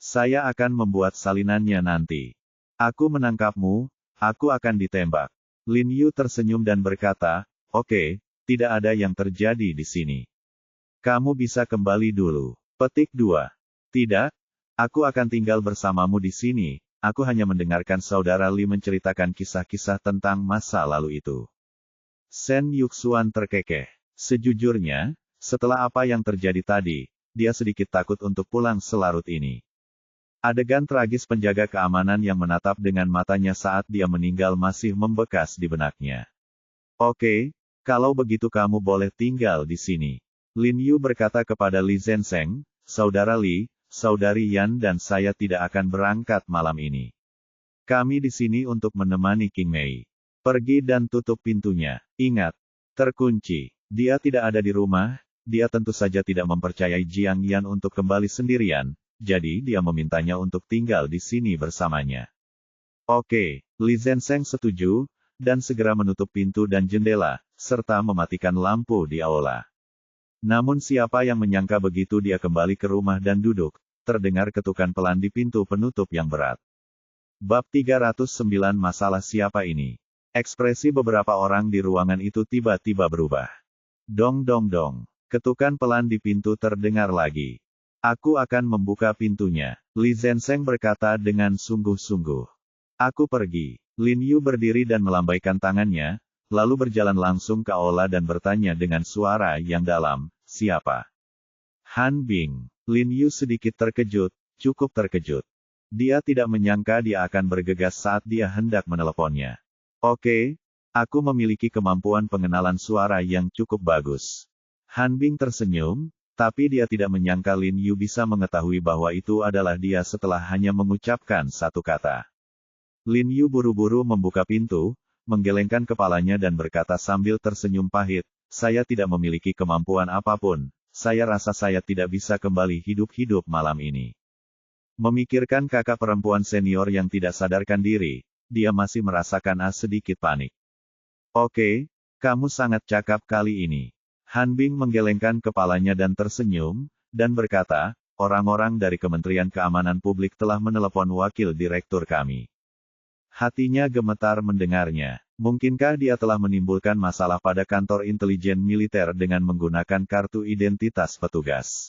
Saya akan membuat salinannya nanti. Aku menangkapmu, aku akan ditembak. Lin Yu tersenyum dan berkata, oke, tidak ada yang terjadi di sini. Kamu bisa kembali dulu. Petik 2. Tidak, aku akan tinggal bersamamu di sini, aku hanya mendengarkan saudara Li menceritakan kisah-kisah tentang masa lalu itu. Sen Yuxuan terkekeh. Sejujurnya, setelah apa yang terjadi tadi, dia sedikit takut untuk pulang selarut ini. Adegan tragis penjaga keamanan yang menatap dengan matanya saat dia meninggal masih membekas di benaknya. Oke, kalau begitu kamu boleh tinggal di sini. Lin Yu berkata kepada Li Zenseng, Saudara Li, Saudari Yan dan saya tidak akan berangkat malam ini. Kami di sini untuk menemani King Mei. Pergi dan tutup pintunya. Ingat, terkunci. Dia tidak ada di rumah, dia tentu saja tidak mempercayai Jiang Yan untuk kembali sendirian, jadi dia memintanya untuk tinggal di sini bersamanya. Oke, Li Zenseng setuju, dan segera menutup pintu dan jendela, serta mematikan lampu di aula. Namun siapa yang menyangka begitu dia kembali ke rumah dan duduk, terdengar ketukan pelan di pintu penutup yang berat. Bab 309 Masalah siapa ini? Ekspresi beberapa orang di ruangan itu tiba-tiba berubah. Dong dong dong. Ketukan pelan di pintu terdengar lagi. Aku akan membuka pintunya. Li Zenseng berkata dengan sungguh-sungguh. Aku pergi. Lin Yu berdiri dan melambaikan tangannya, lalu berjalan langsung ke aula dan bertanya dengan suara yang dalam, siapa? Han Bing. Lin Yu sedikit terkejut, cukup terkejut. Dia tidak menyangka dia akan bergegas saat dia hendak meneleponnya. Oke, aku memiliki kemampuan pengenalan suara yang cukup bagus. Han Bing tersenyum, tapi dia tidak menyangka Lin Yu bisa mengetahui bahwa itu adalah dia setelah hanya mengucapkan satu kata. Lin Yu buru-buru membuka pintu, menggelengkan kepalanya dan berkata sambil tersenyum pahit, saya tidak memiliki kemampuan apapun, saya rasa saya tidak bisa kembali hidup-hidup malam ini. Memikirkan kakak perempuan senior yang tidak sadarkan diri, dia masih merasakan sedikit panik. Oke, kamu sangat cakap kali ini. Han Bing menggelengkan kepalanya dan tersenyum, dan berkata, orang-orang dari Kementerian Keamanan Publik telah menelepon wakil direktur kami. Hatinya gemetar mendengarnya. Mungkinkah dia telah menimbulkan masalah pada kantor intelijen militer dengan menggunakan kartu identitas petugas?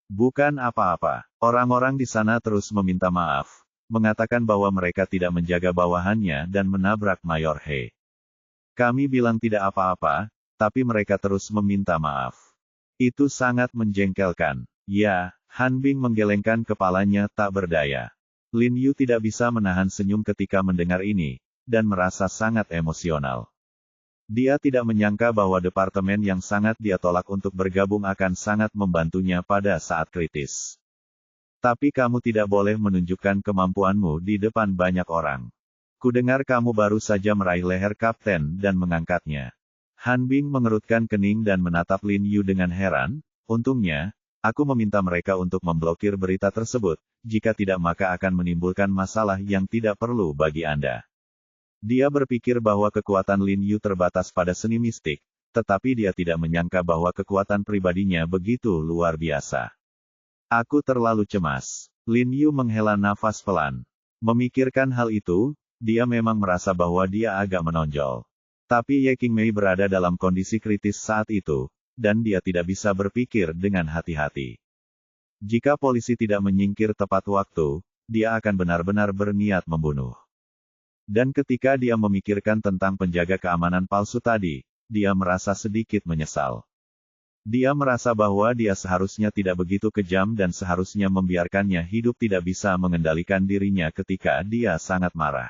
Bukan apa-apa. Orang-orang di sana terus meminta maaf, mengatakan bahwa mereka tidak menjaga bawahannya dan menabrak Mayor He. Kami bilang tidak apa-apa, tapi mereka terus meminta maaf. Itu sangat menjengkelkan. Ya, Han Bing menggelengkan kepalanya tak berdaya. Lin Yu tidak bisa menahan senyum ketika mendengar ini, dan merasa sangat emosional. Dia tidak menyangka bahwa departemen yang sangat dia tolak untuk bergabung akan sangat membantunya pada saat kritis. Tapi kamu tidak boleh menunjukkan kemampuanmu di depan banyak orang. Kudengar kamu baru saja meraih leher kapten dan mengangkatnya. Han Bing mengerutkan kening dan menatap Lin Yu dengan heran. Untungnya, aku meminta mereka untuk memblokir berita tersebut, jika tidak maka akan menimbulkan masalah yang tidak perlu bagi Anda. Dia berpikir bahwa kekuatan Lin Yu terbatas pada seni mistik, tetapi dia tidak menyangka bahwa kekuatan pribadinya begitu luar biasa. Aku terlalu cemas. Lin Yu menghela nafas pelan. Memikirkan hal itu, dia memang merasa bahwa dia agak menonjol. Tapi Ye Qingmei berada dalam kondisi kritis saat itu, dan dia tidak bisa berpikir dengan hati-hati. Jika polisi tidak menyingkir tepat waktu, dia akan benar-benar berniat membunuh. Dan ketika dia memikirkan tentang penjaga keamanan palsu tadi, dia merasa sedikit menyesal. Dia merasa bahwa dia seharusnya tidak begitu kejam dan seharusnya membiarkannya hidup tidak bisa mengendalikan dirinya ketika dia sangat marah.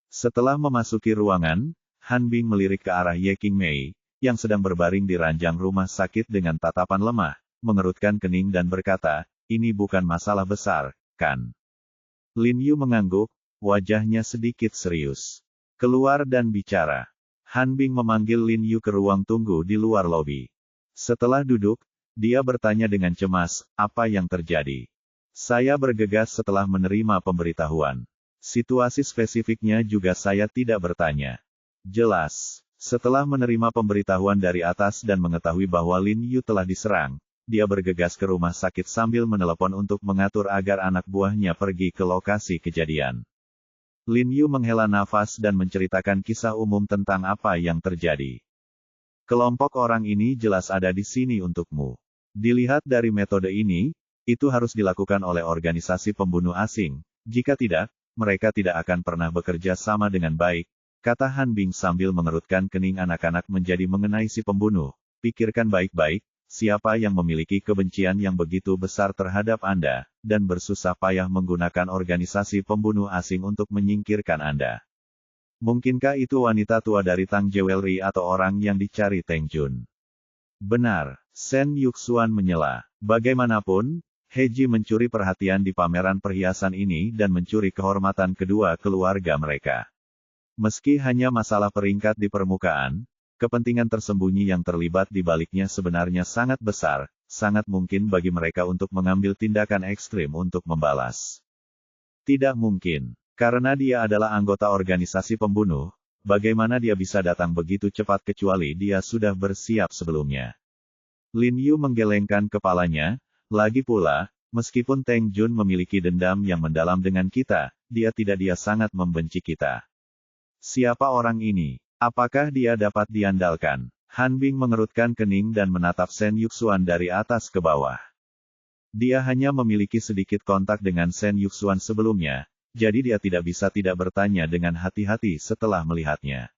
Setelah memasuki ruangan, Han Bing melirik ke arah Ye Qingmei, yang sedang berbaring di ranjang rumah sakit dengan tatapan lemah, mengerutkan kening dan berkata, "Ini bukan masalah besar, kan?" Lin Yu mengangguk. Wajahnya sedikit serius. Keluar dan bicara. Han Bing memanggil Lin Yu ke ruang tunggu di luar lobi. Setelah duduk, dia bertanya dengan cemas, apa yang terjadi? Saya bergegas setelah menerima pemberitahuan. Situasi spesifiknya juga saya tidak bertanya. Jelas. Setelah menerima pemberitahuan dari atas dan mengetahui bahwa Lin Yu telah diserang, dia bergegas ke rumah sakit sambil menelepon untuk mengatur agar anak buahnya pergi ke lokasi kejadian. Lin Yu menghela nafas dan menceritakan kisah umum tentang apa yang terjadi. Kelompok orang ini jelas ada di sini untukmu. Dilihat dari metode ini, itu harus dilakukan oleh organisasi pembunuh asing. Jika tidak, mereka tidak akan pernah bekerja sama dengan baik, kata Han Bing sambil mengerutkan kening anak-anak menjadi mengenai si pembunuh. Pikirkan baik-baik, siapa yang memiliki kebencian yang begitu besar terhadap Anda, dan bersusah payah menggunakan organisasi pembunuh asing untuk menyingkirkan Anda. Mungkinkah itu wanita tua dari Tang Jewelry atau orang yang dicari Teng Jun? Benar, Shen Yuxuan menyela. Bagaimanapun, Heiji mencuri perhatian di pameran perhiasan ini dan mencuri kehormatan kedua keluarga mereka. Meski hanya masalah peringkat di permukaan, kepentingan tersembunyi yang terlibat di baliknya sebenarnya sangat besar, sangat mungkin bagi mereka untuk mengambil tindakan ekstrim untuk membalas. Tidak mungkin, karena dia adalah anggota organisasi pembunuh, bagaimana dia bisa datang begitu cepat kecuali dia sudah bersiap sebelumnya. Lin Yu menggelengkan kepalanya, lagi pula, meskipun Teng Jun memiliki dendam yang mendalam dengan kita, dia sangat membenci kita. Siapa orang ini? Apakah dia dapat diandalkan? Han Bing mengerutkan kening dan menatap Shen Yuxuan dari atas ke bawah. Dia hanya memiliki sedikit kontak dengan Shen Yuxuan sebelumnya, jadi dia tidak bisa tidak bertanya dengan hati-hati setelah melihatnya.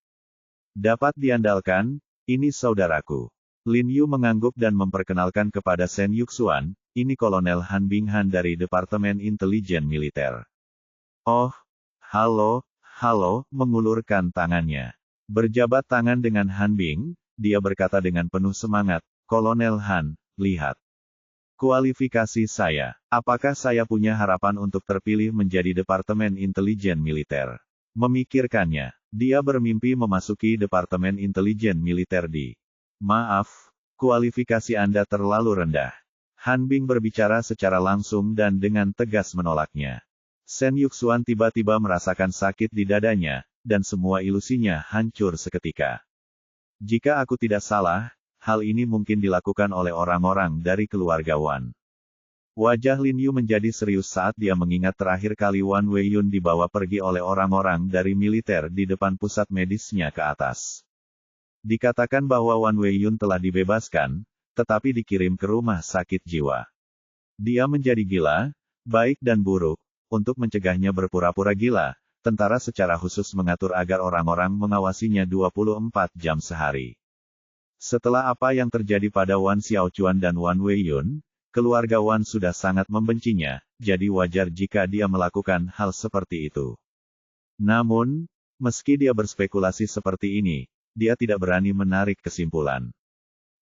Dapat diandalkan, ini saudaraku. Lin Yu mengangguk dan memperkenalkan kepada Shen Yuxuan, ini Kolonel Han Binghan dari Departemen Intelijen Militer. Oh, halo, mengulurkan tangannya. Berjabat tangan dengan Han Bing, dia berkata dengan penuh semangat, Kolonel Han, lihat. Kualifikasi saya. Apakah saya punya harapan untuk terpilih menjadi Departemen Intelijen Militer? Memikirkannya, dia bermimpi memasuki Departemen Intelijen Militer di. Maaf, kualifikasi Anda terlalu rendah. Han Bing berbicara secara langsung dan dengan tegas menolaknya. Shen Yuxuan tiba-tiba merasakan sakit di dadanya, dan semua ilusinya hancur seketika. Jika aku tidak salah, hal ini mungkin dilakukan oleh orang-orang dari keluarga Wan. Wajah Lin Yu menjadi serius saat dia mengingat terakhir kali Wan Weiyun dibawa pergi oleh orang-orang dari militer di depan pusat medisnya ke atas. Dikatakan bahwa Wan Weiyun telah dibebaskan, tetapi dikirim ke rumah sakit jiwa. Dia menjadi gila, baik dan buruk. Untuk mencegahnya berpura-pura gila, tentara secara khusus mengatur agar orang-orang mengawasinya 24 jam sehari. Setelah apa yang terjadi pada Wan Xiaochuan dan Wan Weiyun, keluarga Wan sudah sangat membencinya, jadi wajar jika dia melakukan hal seperti itu. Namun, meski dia berspekulasi seperti ini, dia tidak berani menarik kesimpulan.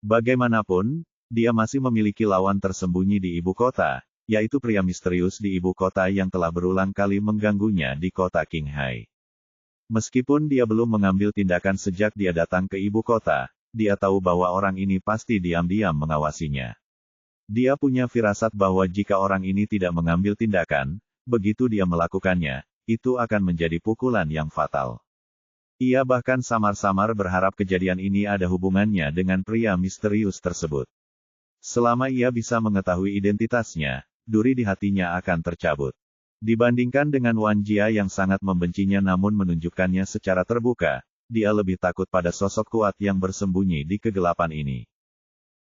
Bagaimanapun, dia masih memiliki lawan tersembunyi di ibu kota, yaitu pria misterius di ibu kota yang telah berulang kali mengganggunya di kota Qinghai. Meskipun dia belum mengambil tindakan sejak dia datang ke ibu kota, dia tahu bahwa orang ini pasti diam-diam mengawasinya. Dia punya firasat bahwa jika orang ini tidak mengambil tindakan, begitu dia melakukannya, itu akan menjadi pukulan yang fatal. Ia bahkan samar-samar berharap kejadian ini ada hubungannya dengan pria misterius tersebut. Selama ia bisa mengetahui identitasnya, duri di hatinya akan tercabut. Dibandingkan dengan Wan Jia yang sangat membencinya namun menunjukkannya secara terbuka, dia lebih takut pada sosok kuat yang bersembunyi di kegelapan ini.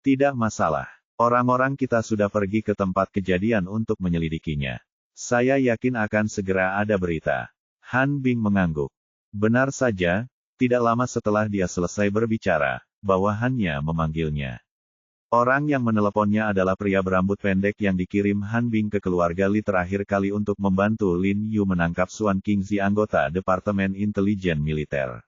Tidak masalah. Orang-orang kita sudah pergi ke tempat kejadian untuk menyelidikinya. Saya yakin akan segera ada berita. Han Bing mengangguk. Benar saja, tidak lama setelah dia selesai berbicara, bawahannya memanggilnya. Orang yang meneleponnya adalah pria berambut pendek yang dikirim Han Bing ke keluarga Li terakhir kali untuk membantu Lin Yu menangkap Suan Qingzi anggota Departemen Intelijen Militer.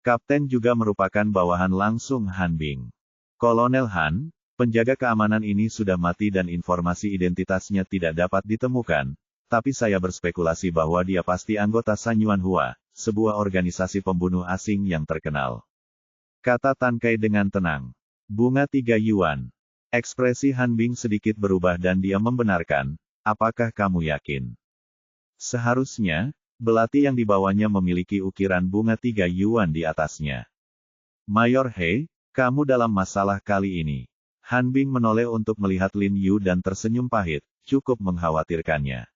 Kapten juga merupakan bawahan langsung Han Bing. Kolonel Han, penjaga keamanan ini sudah mati dan informasi identitasnya tidak dapat ditemukan, tapi saya berspekulasi bahwa dia pasti anggota Sanyuan Hua, sebuah organisasi pembunuh asing yang terkenal. Kata Tan Kai dengan tenang. Bunga 3 yuan. Ekspresi Han Bing sedikit berubah dan dia membenarkan, apakah kamu yakin? Seharusnya, belati yang dibawanya memiliki ukiran bunga 3 yuan di atasnya. Mayor He, kamu dalam masalah kali ini. Han Bing menoleh untuk melihat Lin Yu dan tersenyum pahit, cukup mengkhawatirkannya.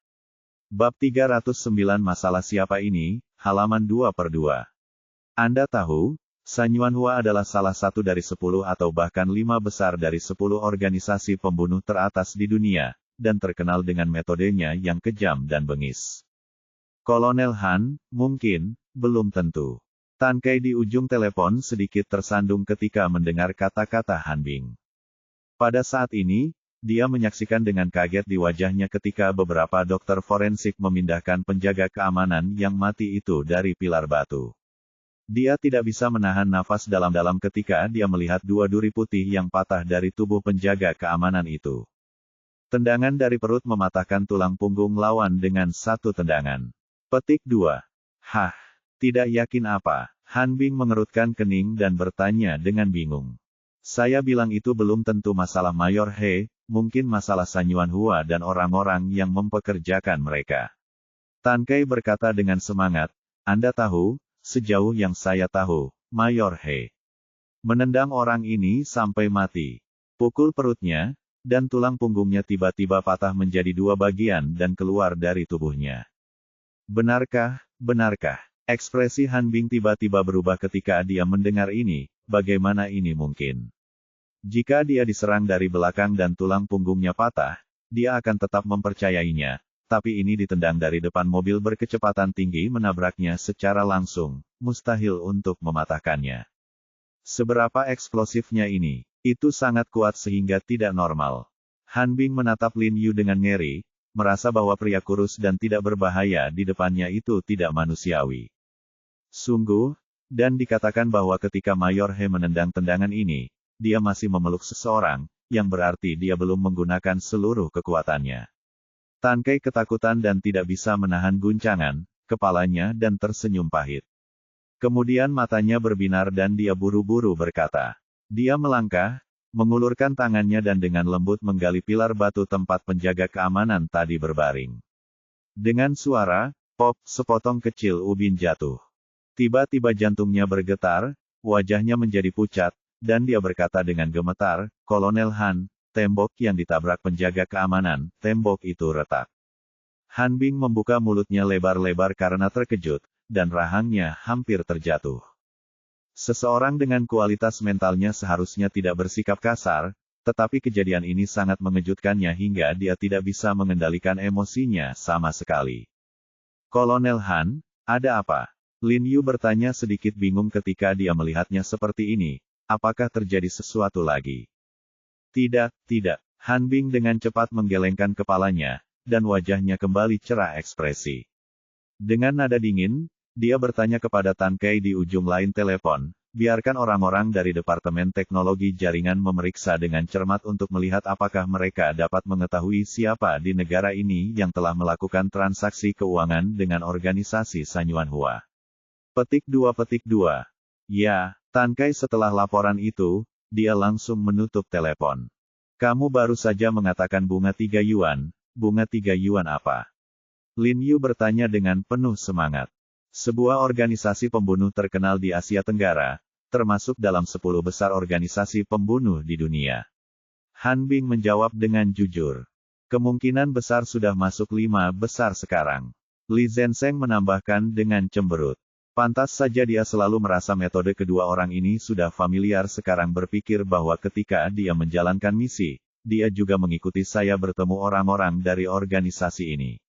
Bab 309 Masalah siapa ini, halaman 2/2. Anda tahu, Sanyuan Hua adalah salah satu dari 10 atau bahkan 5 besar dari 10 organisasi pembunuh teratas di dunia, dan terkenal dengan metodenya yang kejam dan bengis. Kolonel Han, mungkin, belum tentu. Tan Kai di ujung telepon sedikit tersandung ketika mendengar kata-kata Han Bing. Pada saat ini, dia menyaksikan dengan kaget di wajahnya ketika beberapa dokter forensik memindahkan penjaga keamanan yang mati itu dari pilar batu. Dia tidak bisa menahan nafas dalam-dalam ketika dia melihat dua duri putih yang patah dari tubuh penjaga keamanan itu. Tendangan dari perut mematahkan tulang punggung lawan dengan satu tendangan. Petik 2. Hah, tidak yakin apa? Han Bing mengerutkan kening dan bertanya dengan bingung. Saya bilang itu belum tentu masalah Mayor He, mungkin masalah Sanyuan Hua dan orang-orang yang mempekerjakan mereka. Tan Kai berkata dengan semangat, Anda tahu, sejauh yang saya tahu, Mayor He menendang orang ini sampai mati. Pukul perutnya, dan tulang punggungnya tiba-tiba patah menjadi 2 bagian dan keluar dari tubuhnya. Benarkah, benarkah? Ekspresi Han Bing tiba-tiba berubah ketika dia mendengar ini, bagaimana ini mungkin? Jika dia diserang dari belakang dan tulang punggungnya patah, dia akan tetap mempercayainya, tapi ini ditendang dari depan mobil berkecepatan tinggi menabraknya secara langsung, mustahil untuk mematahkannya. Seberapa eksplosifnya ini? Itu sangat kuat sehingga tidak normal. Han Bing menatap Lin Yu dengan ngeri, merasa bahwa pria kurus dan tidak berbahaya di depannya itu tidak manusiawi. Sungguh, dan dikatakan bahwa ketika Mayor He menendang tendangan ini, dia masih memeluk seseorang, yang berarti dia belum menggunakan seluruh kekuatannya. Tan Kai ketakutan dan tidak bisa menahan guncangan kepalanya dan tersenyum pahit. Kemudian matanya berbinar dan dia buru-buru berkata. Dia melangkah, mengulurkan tangannya dan dengan lembut menggali pilar batu tempat penjaga keamanan tadi berbaring. Dengan suara, pop, sepotong kecil ubin jatuh. Tiba-tiba jantungnya bergetar, wajahnya menjadi pucat, dan dia berkata dengan gemetar, Kolonel Han, tembok yang ditabrak penjaga keamanan, tembok itu retak. Han Bing membuka mulutnya lebar-lebar karena terkejut, dan rahangnya hampir terjatuh. Seseorang dengan kualitas mentalnya seharusnya tidak bersikap kasar, tetapi kejadian ini sangat mengejutkannya hingga dia tidak bisa mengendalikan emosinya sama sekali. Kolonel Han, ada apa? Lin Yu bertanya sedikit bingung ketika dia melihatnya seperti ini, apakah terjadi sesuatu lagi? Tidak, tidak. Han Bing dengan cepat menggelengkan kepalanya, dan wajahnya kembali cerah ekspresi. Dengan nada dingin, dia bertanya kepada Tan Kai di ujung lain telepon, biarkan orang-orang dari Departemen Teknologi Jaringan memeriksa dengan cermat untuk melihat apakah mereka dapat mengetahui siapa di negara ini yang telah melakukan transaksi keuangan dengan organisasi Sanyuan Hua. Petik 2. Ya, Tan Kai setelah laporan itu, dia langsung menutup telepon. Kamu baru saja mengatakan bunga 3 yuan, bunga 3 yuan apa? Lin Yu bertanya dengan penuh semangat. Sebuah organisasi pembunuh terkenal di Asia Tenggara, termasuk dalam 10 besar organisasi pembunuh di dunia. Han Bing menjawab dengan jujur. Kemungkinan besar sudah masuk 5 besar sekarang. Li Zenseng menambahkan dengan cemberut. Pantas saja dia selalu merasa metode kedua orang ini sudah familiar sekarang berpikir bahwa ketika dia menjalankan misi, dia juga mengikuti saya bertemu orang-orang dari organisasi ini.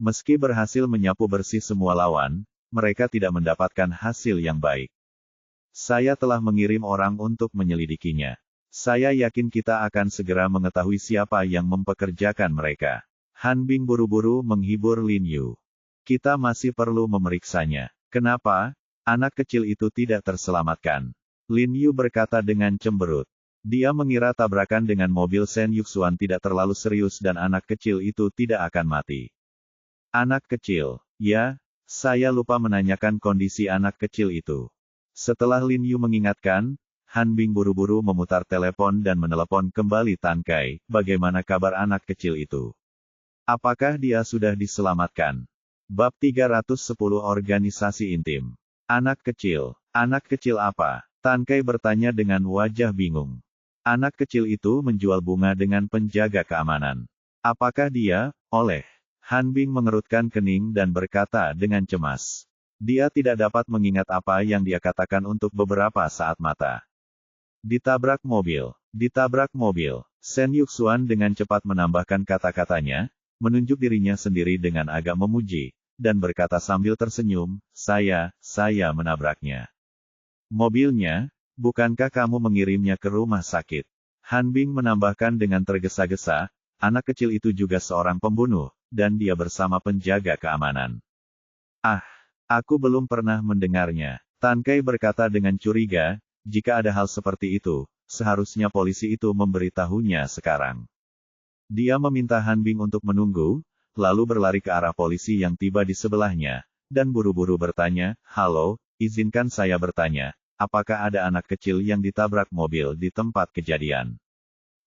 Meski berhasil menyapu bersih semua lawan, mereka tidak mendapatkan hasil yang baik. Saya telah mengirim orang untuk menyelidikinya. Saya yakin kita akan segera mengetahui siapa yang mempekerjakan mereka. Han Bing buru-buru menghibur Lin Yu. Kita masih perlu memeriksanya. Kenapa? Anak kecil itu tidak terselamatkan. Lin Yu berkata dengan cemberut. Dia mengira tabrakan dengan mobil Shen Yuxuan tidak terlalu serius dan anak kecil itu tidak akan mati. Anak kecil, ya, saya lupa menanyakan kondisi anak kecil itu. Setelah Lin Yu mengingatkan, Han Bing buru-buru memutar telepon dan menelepon kembali Tan Kai, bagaimana kabar anak kecil itu? Apakah dia sudah diselamatkan? Bab 310 Organisasi Intim. Anak kecil apa? Tan Kai bertanya dengan wajah bingung. Anak kecil itu menjual bunga dengan penjaga keamanan. Apakah dia, oleh? Han Bing mengerutkan kening dan berkata dengan cemas. Dia tidak dapat mengingat apa yang dia katakan untuk beberapa saat mata. Ditabrak mobil. Shen Yuxuan dengan cepat menambahkan kata-katanya, menunjuk dirinya sendiri dengan agak memuji, dan berkata sambil tersenyum, saya menabraknya. Mobilnya, bukankah kamu mengirimnya ke rumah sakit? Han Bing menambahkan dengan tergesa-gesa, anak kecil itu juga seorang pembunuh, dan dia bersama penjaga keamanan. Aku belum pernah mendengarnya. Tan Kai berkata dengan curiga, jika ada hal seperti itu, seharusnya polisi itu memberitahunya sekarang. Dia meminta Han Bing untuk menunggu, lalu berlari ke arah polisi yang tiba di sebelahnya, dan buru-buru bertanya, halo, izinkan saya bertanya, apakah ada anak kecil yang ditabrak mobil di tempat kejadian?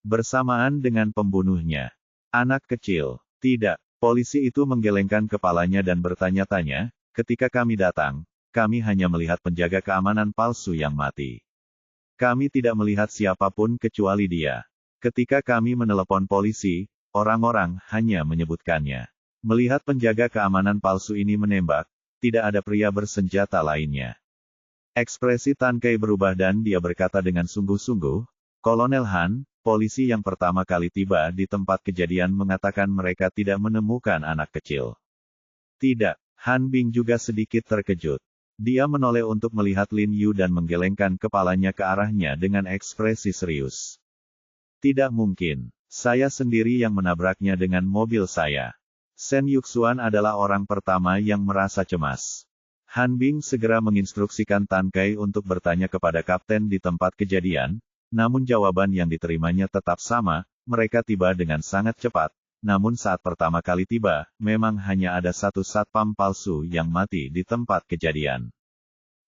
Bersamaan dengan pembunuhnya. Anak kecil, tidak. Polisi itu menggelengkan kepalanya dan bertanya-tanya, ketika kami datang, kami hanya melihat penjaga keamanan palsu yang mati. Kami tidak melihat siapapun kecuali dia. Ketika kami menelepon polisi, orang-orang hanya menyebutkannya. Melihat penjaga keamanan palsu ini menembak, tidak ada pria bersenjata lainnya. Ekspresi Tan Kai berubah dan dia berkata dengan sungguh-sungguh, Kolonel Han, polisi yang pertama kali tiba di tempat kejadian mengatakan mereka tidak menemukan anak kecil. Tidak, Han Bing juga sedikit terkejut. Dia menoleh untuk melihat Lin Yu dan menggelengkan kepalanya ke arahnya dengan ekspresi serius. Tidak mungkin, saya sendiri yang menabraknya dengan mobil saya. Shen Yuxuan adalah orang pertama yang merasa cemas. Han Bing segera menginstruksikan Tan Kai untuk bertanya kepada kapten di tempat kejadian, namun jawaban yang diterimanya tetap sama, mereka tiba dengan sangat cepat, namun saat pertama kali tiba, memang hanya ada satu satpam palsu yang mati di tempat kejadian.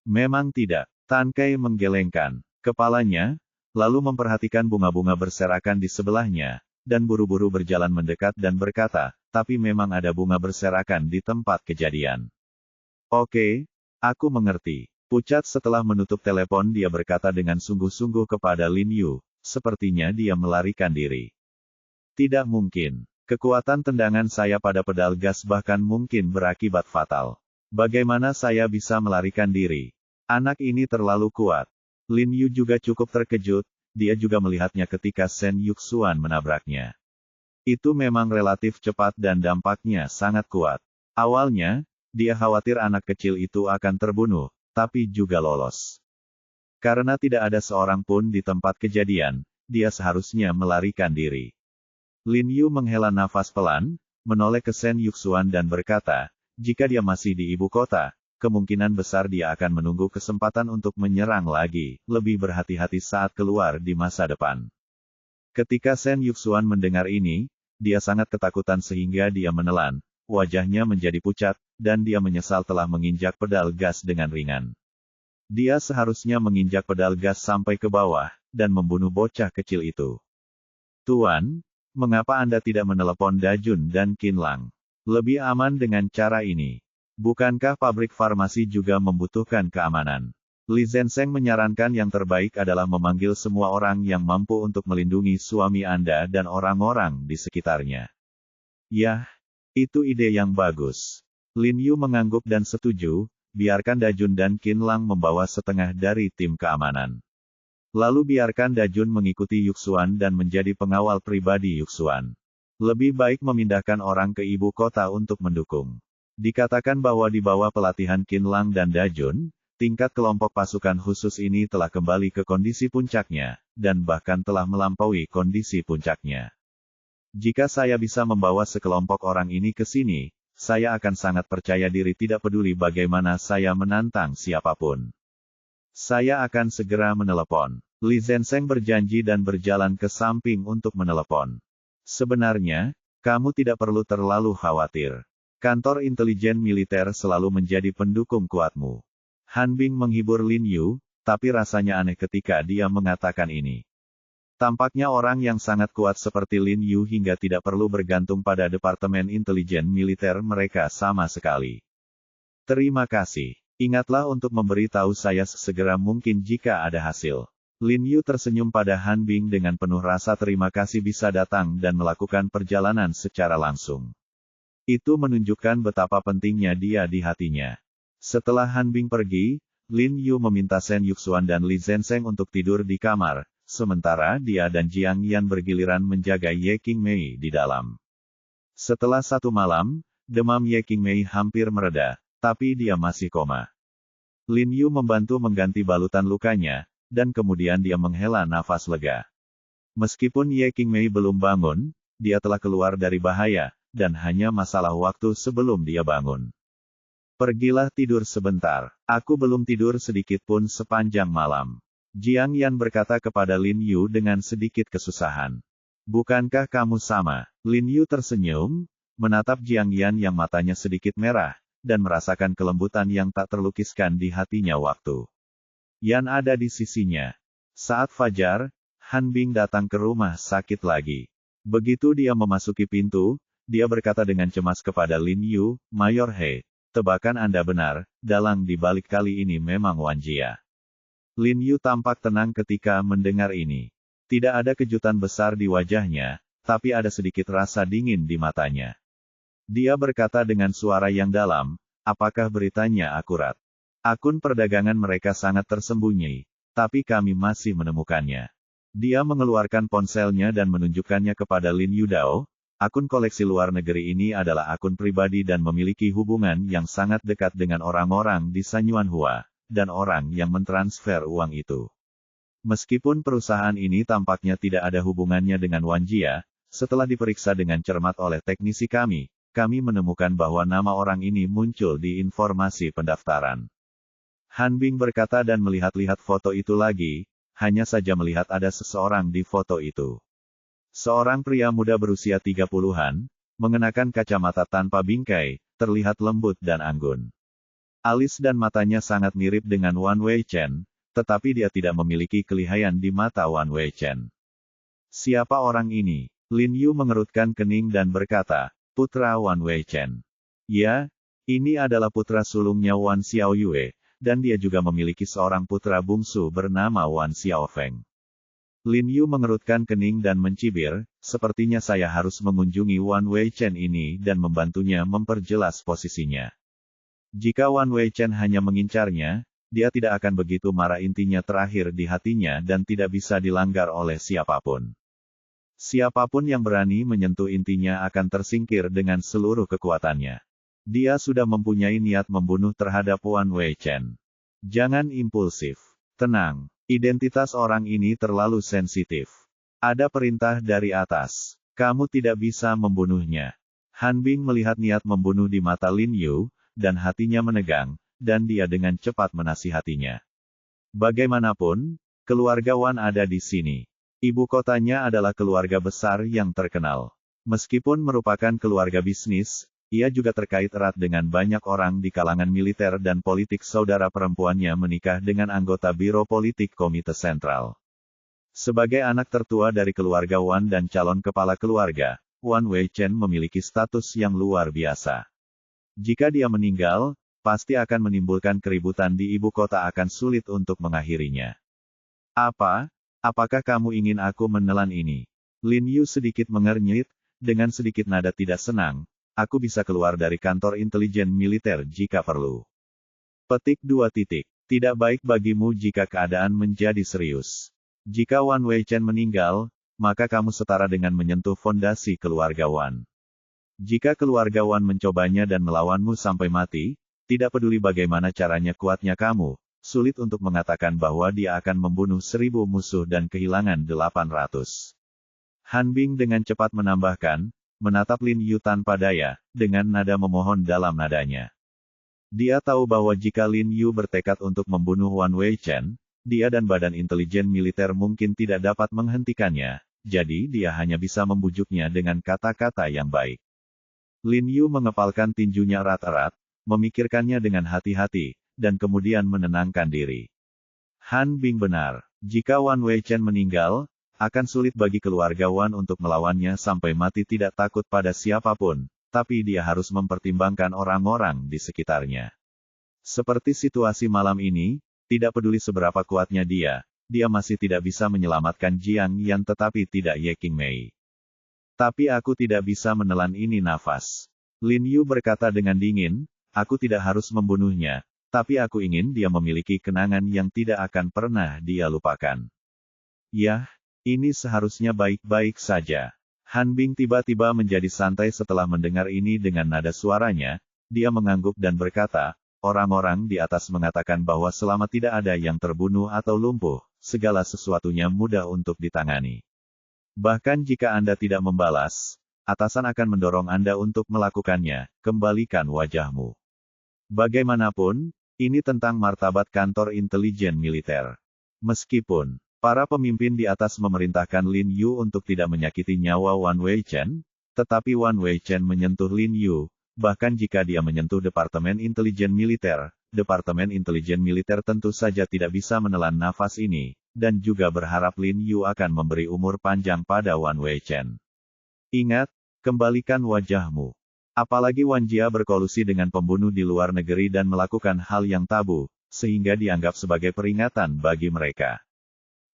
Memang tidak, Tan Kai menggelengkan kepalanya, lalu memperhatikan bunga-bunga berserakan di sebelahnya, dan buru-buru berjalan mendekat dan berkata, tapi memang ada bunga berserakan di tempat kejadian. Oke, aku mengerti. Pucat setelah menutup telepon dia berkata dengan sungguh-sungguh kepada Lin Yu, sepertinya dia melarikan diri. Tidak mungkin. Kekuatan tendangan saya pada pedal gas bahkan mungkin berakibat fatal. Bagaimana saya bisa melarikan diri? Anak ini terlalu kuat. Lin Yu juga cukup terkejut, dia juga melihatnya ketika Shen Yuxuan menabraknya. Itu memang relatif cepat dan dampaknya sangat kuat. Awalnya, dia khawatir anak kecil itu akan terbunuh, tapi juga lolos. Karena tidak ada seorang pun di tempat kejadian, dia seharusnya melarikan diri. Lin Yu menghela nafas pelan, menoleh ke Shen Yuxuan dan berkata, jika dia masih di ibu kota, kemungkinan besar dia akan menunggu kesempatan untuk menyerang lagi, lebih berhati-hati saat keluar di masa depan. Ketika Shen Yuxuan mendengar ini, dia sangat ketakutan sehingga dia menelan, wajahnya menjadi pucat, dan dia menyesal telah menginjak pedal gas dengan ringan. Dia seharusnya menginjak pedal gas sampai ke bawah, dan membunuh bocah kecil itu. Tuan, mengapa Anda tidak menelepon Dajun dan Qinlang? Lebih aman dengan cara ini. Bukankah pabrik farmasi juga membutuhkan keamanan? Li Zhensheng menyarankan yang terbaik adalah memanggil semua orang yang mampu untuk melindungi suami Anda dan orang-orang di sekitarnya. Yah, itu ide yang bagus. Lin Yu mengangguk dan setuju, biarkan Dajun dan Qinlang membawa setengah dari tim keamanan. Lalu biarkan Dajun mengikuti Yuxuan dan menjadi pengawal pribadi Yuxuan. Lebih baik memindahkan orang ke ibu kota untuk mendukung. Dikatakan bahwa di bawah pelatihan Qinlang dan Dajun, tingkat kelompok pasukan khusus ini telah kembali ke kondisi puncaknya, dan bahkan telah melampaui kondisi puncaknya. Jika saya bisa membawa sekelompok orang ini ke sini, saya akan sangat percaya diri tidak peduli bagaimana saya menantang siapapun. Saya akan segera menelepon. Li Zhensheng berjanji dan berjalan ke samping untuk menelepon. Sebenarnya, kamu tidak perlu terlalu khawatir. Kantor intelijen militer selalu menjadi pendukung kuatmu. Han Bing menghibur Lin Yu, tapi rasanya aneh ketika dia mengatakan ini. Tampaknya orang yang sangat kuat seperti Lin Yu hingga tidak perlu bergantung pada departemen intelijen militer mereka sama sekali. Terima kasih. Ingatlah untuk memberi tahu saya sesegera mungkin jika ada hasil. Lin Yu tersenyum pada Han Bing dengan penuh rasa terima kasih bisa datang dan melakukan perjalanan secara langsung. Itu menunjukkan betapa pentingnya dia di hatinya. Setelah Han Bing pergi, Lin Yu meminta Shen Yuxuan dan Li Zhensheng untuk tidur di kamar, sementara dia dan Jiang Yan bergiliran menjaga Ye Qingmei di dalam. Setelah satu malam, demam Ye Qingmei hampir mereda, tapi dia masih koma. Lin Yu membantu mengganti balutan lukanya, dan kemudian dia menghela nafas lega. Meskipun Ye Qingmei belum bangun, dia telah keluar dari bahaya, dan hanya masalah waktu sebelum dia bangun. Pergilah tidur sebentar, aku belum tidur sedikit pun sepanjang malam. Jiang Yan berkata kepada Lin Yu dengan sedikit kesusahan. Bukankah kamu sama? Lin Yu tersenyum, menatap Jiang Yan yang matanya sedikit merah, dan merasakan kelembutan yang tak terlukiskan di hatinya waktu Yan ada di sisinya. Saat fajar, Han Bing datang ke rumah sakit lagi. Begitu dia memasuki pintu, dia berkata dengan cemas kepada Lin Yu, Mayor He, tebakan Anda benar, dalang di balik kali ini memang Wan Jia. Lin Yu tampak tenang ketika mendengar ini. Tidak ada kejutan besar di wajahnya, tapi ada sedikit rasa dingin di matanya. Dia berkata dengan suara yang dalam, apakah beritanya akurat? Akun perdagangan mereka sangat tersembunyi, tapi kami masih menemukannya. Dia mengeluarkan ponselnya dan menunjukkannya kepada Lin Yudao. Akun koleksi luar negeri ini adalah akun pribadi dan memiliki hubungan yang sangat dekat dengan orang-orang di Sanyuanhua, dan orang yang mentransfer uang itu. Meskipun perusahaan ini tampaknya tidak ada hubungannya dengan Wan Jia, setelah diperiksa dengan cermat oleh teknisi kami menemukan bahwa nama orang ini muncul di informasi pendaftaran. Han Bing berkata dan melihat-lihat foto itu lagi, hanya saja melihat ada seseorang di foto itu. Seorang pria muda berusia 30-an, mengenakan kacamata tanpa bingkai, terlihat lembut dan anggun. Alis dan matanya sangat mirip dengan Wan Weichen, tetapi dia tidak memiliki kelihayan di mata Wan Weichen. Siapa orang ini? Lin Yu mengerutkan kening dan berkata, putra Wan Weichen. Ya, ini adalah putra sulungnya Wan Xiaoyue, dan dia juga memiliki seorang putra bungsu bernama Wan Xiaofeng. Lin Yu mengerutkan kening dan mencibir, sepertinya saya harus mengunjungi Wan Weichen ini dan membantunya memperjelas posisinya. Jika Wan Weichen hanya mengincarnya, dia tidak akan begitu marah intinya terakhir di hatinya dan tidak bisa dilanggar oleh siapapun. Siapapun yang berani menyentuh intinya akan tersingkir dengan seluruh kekuatannya. Dia sudah mempunyai niat membunuh terhadap Wan Weichen. Jangan impulsif. Tenang. Identitas orang ini terlalu sensitif. Ada perintah dari atas. Kamu tidak bisa membunuhnya. Han Bing melihat niat membunuh di mata Lin Yu, dan hatinya menegang, dan dia dengan cepat menasihatinya. Bagaimanapun, keluarga Wan ada di sini. Ibu kotanya adalah keluarga besar yang terkenal. Meskipun merupakan keluarga bisnis, ia juga terkait erat dengan banyak orang di kalangan militer dan politik. Saudara perempuannya menikah dengan anggota Biro Politik Komite Sentral. Sebagai anak tertua dari keluarga Wan dan calon kepala keluarga, Wan Weichen memiliki status yang luar biasa. Jika dia meninggal, pasti akan menimbulkan keributan di ibu kota. Akan sulit untuk mengakhirinya. Apa? Apakah kamu ingin aku menelan ini? Lin Yu sedikit mengernyit, dengan sedikit nada tidak senang. Aku bisa keluar dari kantor intelijen militer jika perlu. Petik 2. Tidak baik bagimu jika keadaan menjadi serius. Jika Wan Weichen meninggal, maka kamu setara dengan menyentuh fondasi keluarga Wan. Jika keluarga Wan mencobanya dan melawanmu sampai mati, tidak peduli bagaimana caranya kuatnya kamu, sulit untuk mengatakan bahwa dia akan membunuh 1000 musuh dan kehilangan 800. Han Bing dengan cepat menambahkan, menatap Lin Yu tanpa daya, dengan nada memohon dalam nadanya. Dia tahu bahwa jika Lin Yu bertekad untuk membunuh Wan Weichen, dia dan badan intelijen militer mungkin tidak dapat menghentikannya, jadi dia hanya bisa membujuknya dengan kata-kata yang baik. Lin Yu mengepalkan tinjunya erat-erat, memikirkannya dengan hati-hati, dan kemudian menenangkan diri. Han Bing benar, jika Wan Weichen meninggal, akan sulit bagi keluarga Wan untuk melawannya sampai mati. Tidak takut pada siapapun, tapi dia harus mempertimbangkan orang-orang di sekitarnya. Seperti situasi malam ini, tidak peduli seberapa kuatnya dia masih tidak bisa menyelamatkan Jiang Yan tetapi tidak Ye Qingmei. Tapi aku tidak bisa menelan ini nafas. Lin Yu berkata dengan dingin, aku tidak harus membunuhnya, tapi aku ingin dia memiliki kenangan yang tidak akan pernah dia lupakan. Yah, ini seharusnya baik-baik saja. Han Bing tiba-tiba menjadi santai setelah mendengar ini. Dengan nada suaranya, dia mengangguk dan berkata, orang-orang di atas mengatakan bahwa selama tidak ada yang terbunuh atau lumpuh, segala sesuatunya mudah untuk ditangani. Bahkan jika Anda tidak membalas, atasan akan mendorong Anda untuk melakukannya. Kembalikan wajahmu. Bagaimanapun, ini tentang martabat kantor intelijen militer. Meskipun para pemimpin di atas memerintahkan Lin Yu untuk tidak menyakiti nyawa Wan Weichen, tetapi Wan Weichen menyentuh Lin Yu. Bahkan jika dia menyentuh Departemen Intelijen Militer tentu saja tidak bisa menelan nafas ini, dan juga berharap Lin Yu akan memberi umur panjang pada Wan Weichen. Ingat, kembalikan wajahmu. Apalagi Wan Jia berkolusi dengan pembunuh di luar negeri dan melakukan hal yang tabu, sehingga dianggap sebagai peringatan bagi mereka.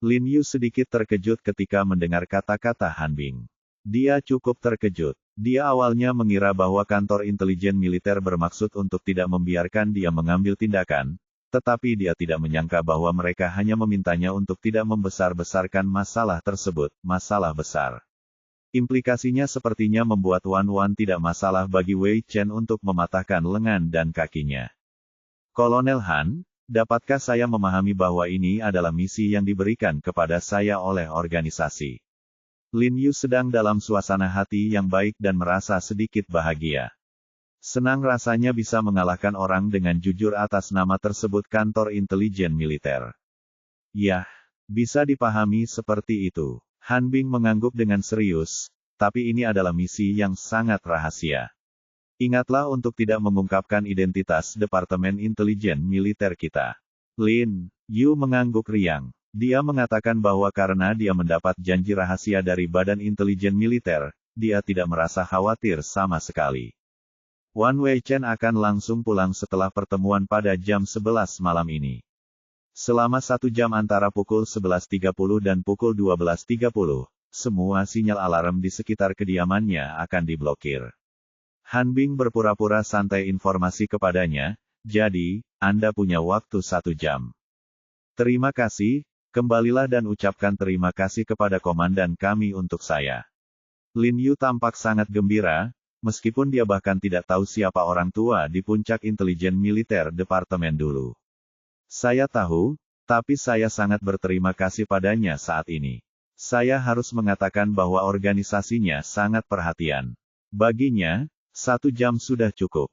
Lin Yu sedikit terkejut ketika mendengar kata-kata Han Bing. Dia cukup terkejut. Dia awalnya mengira bahwa kantor intelijen militer bermaksud untuk tidak membiarkan dia mengambil tindakan, tetapi dia tidak menyangka bahwa mereka hanya memintanya untuk tidak membesar-besarkan masalah tersebut, masalah besar. Implikasinya sepertinya membuat Wan tidak masalah bagi Wei Chen untuk mematahkan lengan dan kakinya. Kolonel Han, dapatkah saya memahami bahwa ini adalah misi yang diberikan kepada saya oleh organisasi? Lin Yu sedang dalam suasana hati yang baik dan merasa sedikit bahagia. Senang rasanya bisa mengalahkan orang dengan jujur atas nama tersebut kantor intelijen militer. Yah, bisa dipahami seperti itu. Han Bing mengangguk dengan serius, tapi ini adalah misi yang sangat rahasia. Ingatlah untuk tidak mengungkapkan identitas Departemen Intelijen Militer kita. Lin Yu mengangguk riang. Dia mengatakan bahwa karena dia mendapat janji rahasia dari Badan Intelijen Militer, dia tidak merasa khawatir sama sekali. Wan Weichen akan langsung pulang setelah pertemuan pada jam 11 malam ini. Selama 1 jam antara pukul 11.30 dan pukul 12.30, semua sinyal alarm di sekitar kediamannya akan diblokir. Han Bing berpura-pura santai informasi kepadanya, jadi, Anda punya waktu 1 jam. Terima kasih. Kembalilah dan ucapkan terima kasih kepada komandan kami untuk saya. Lin Yu tampak sangat gembira, meskipun dia bahkan tidak tahu siapa orang tua di puncak intelijen militer departemen dulu. Saya tahu, tapi saya sangat berterima kasih padanya saat ini. Saya harus mengatakan bahwa organisasinya sangat perhatian. Baginya, 1 jam sudah cukup.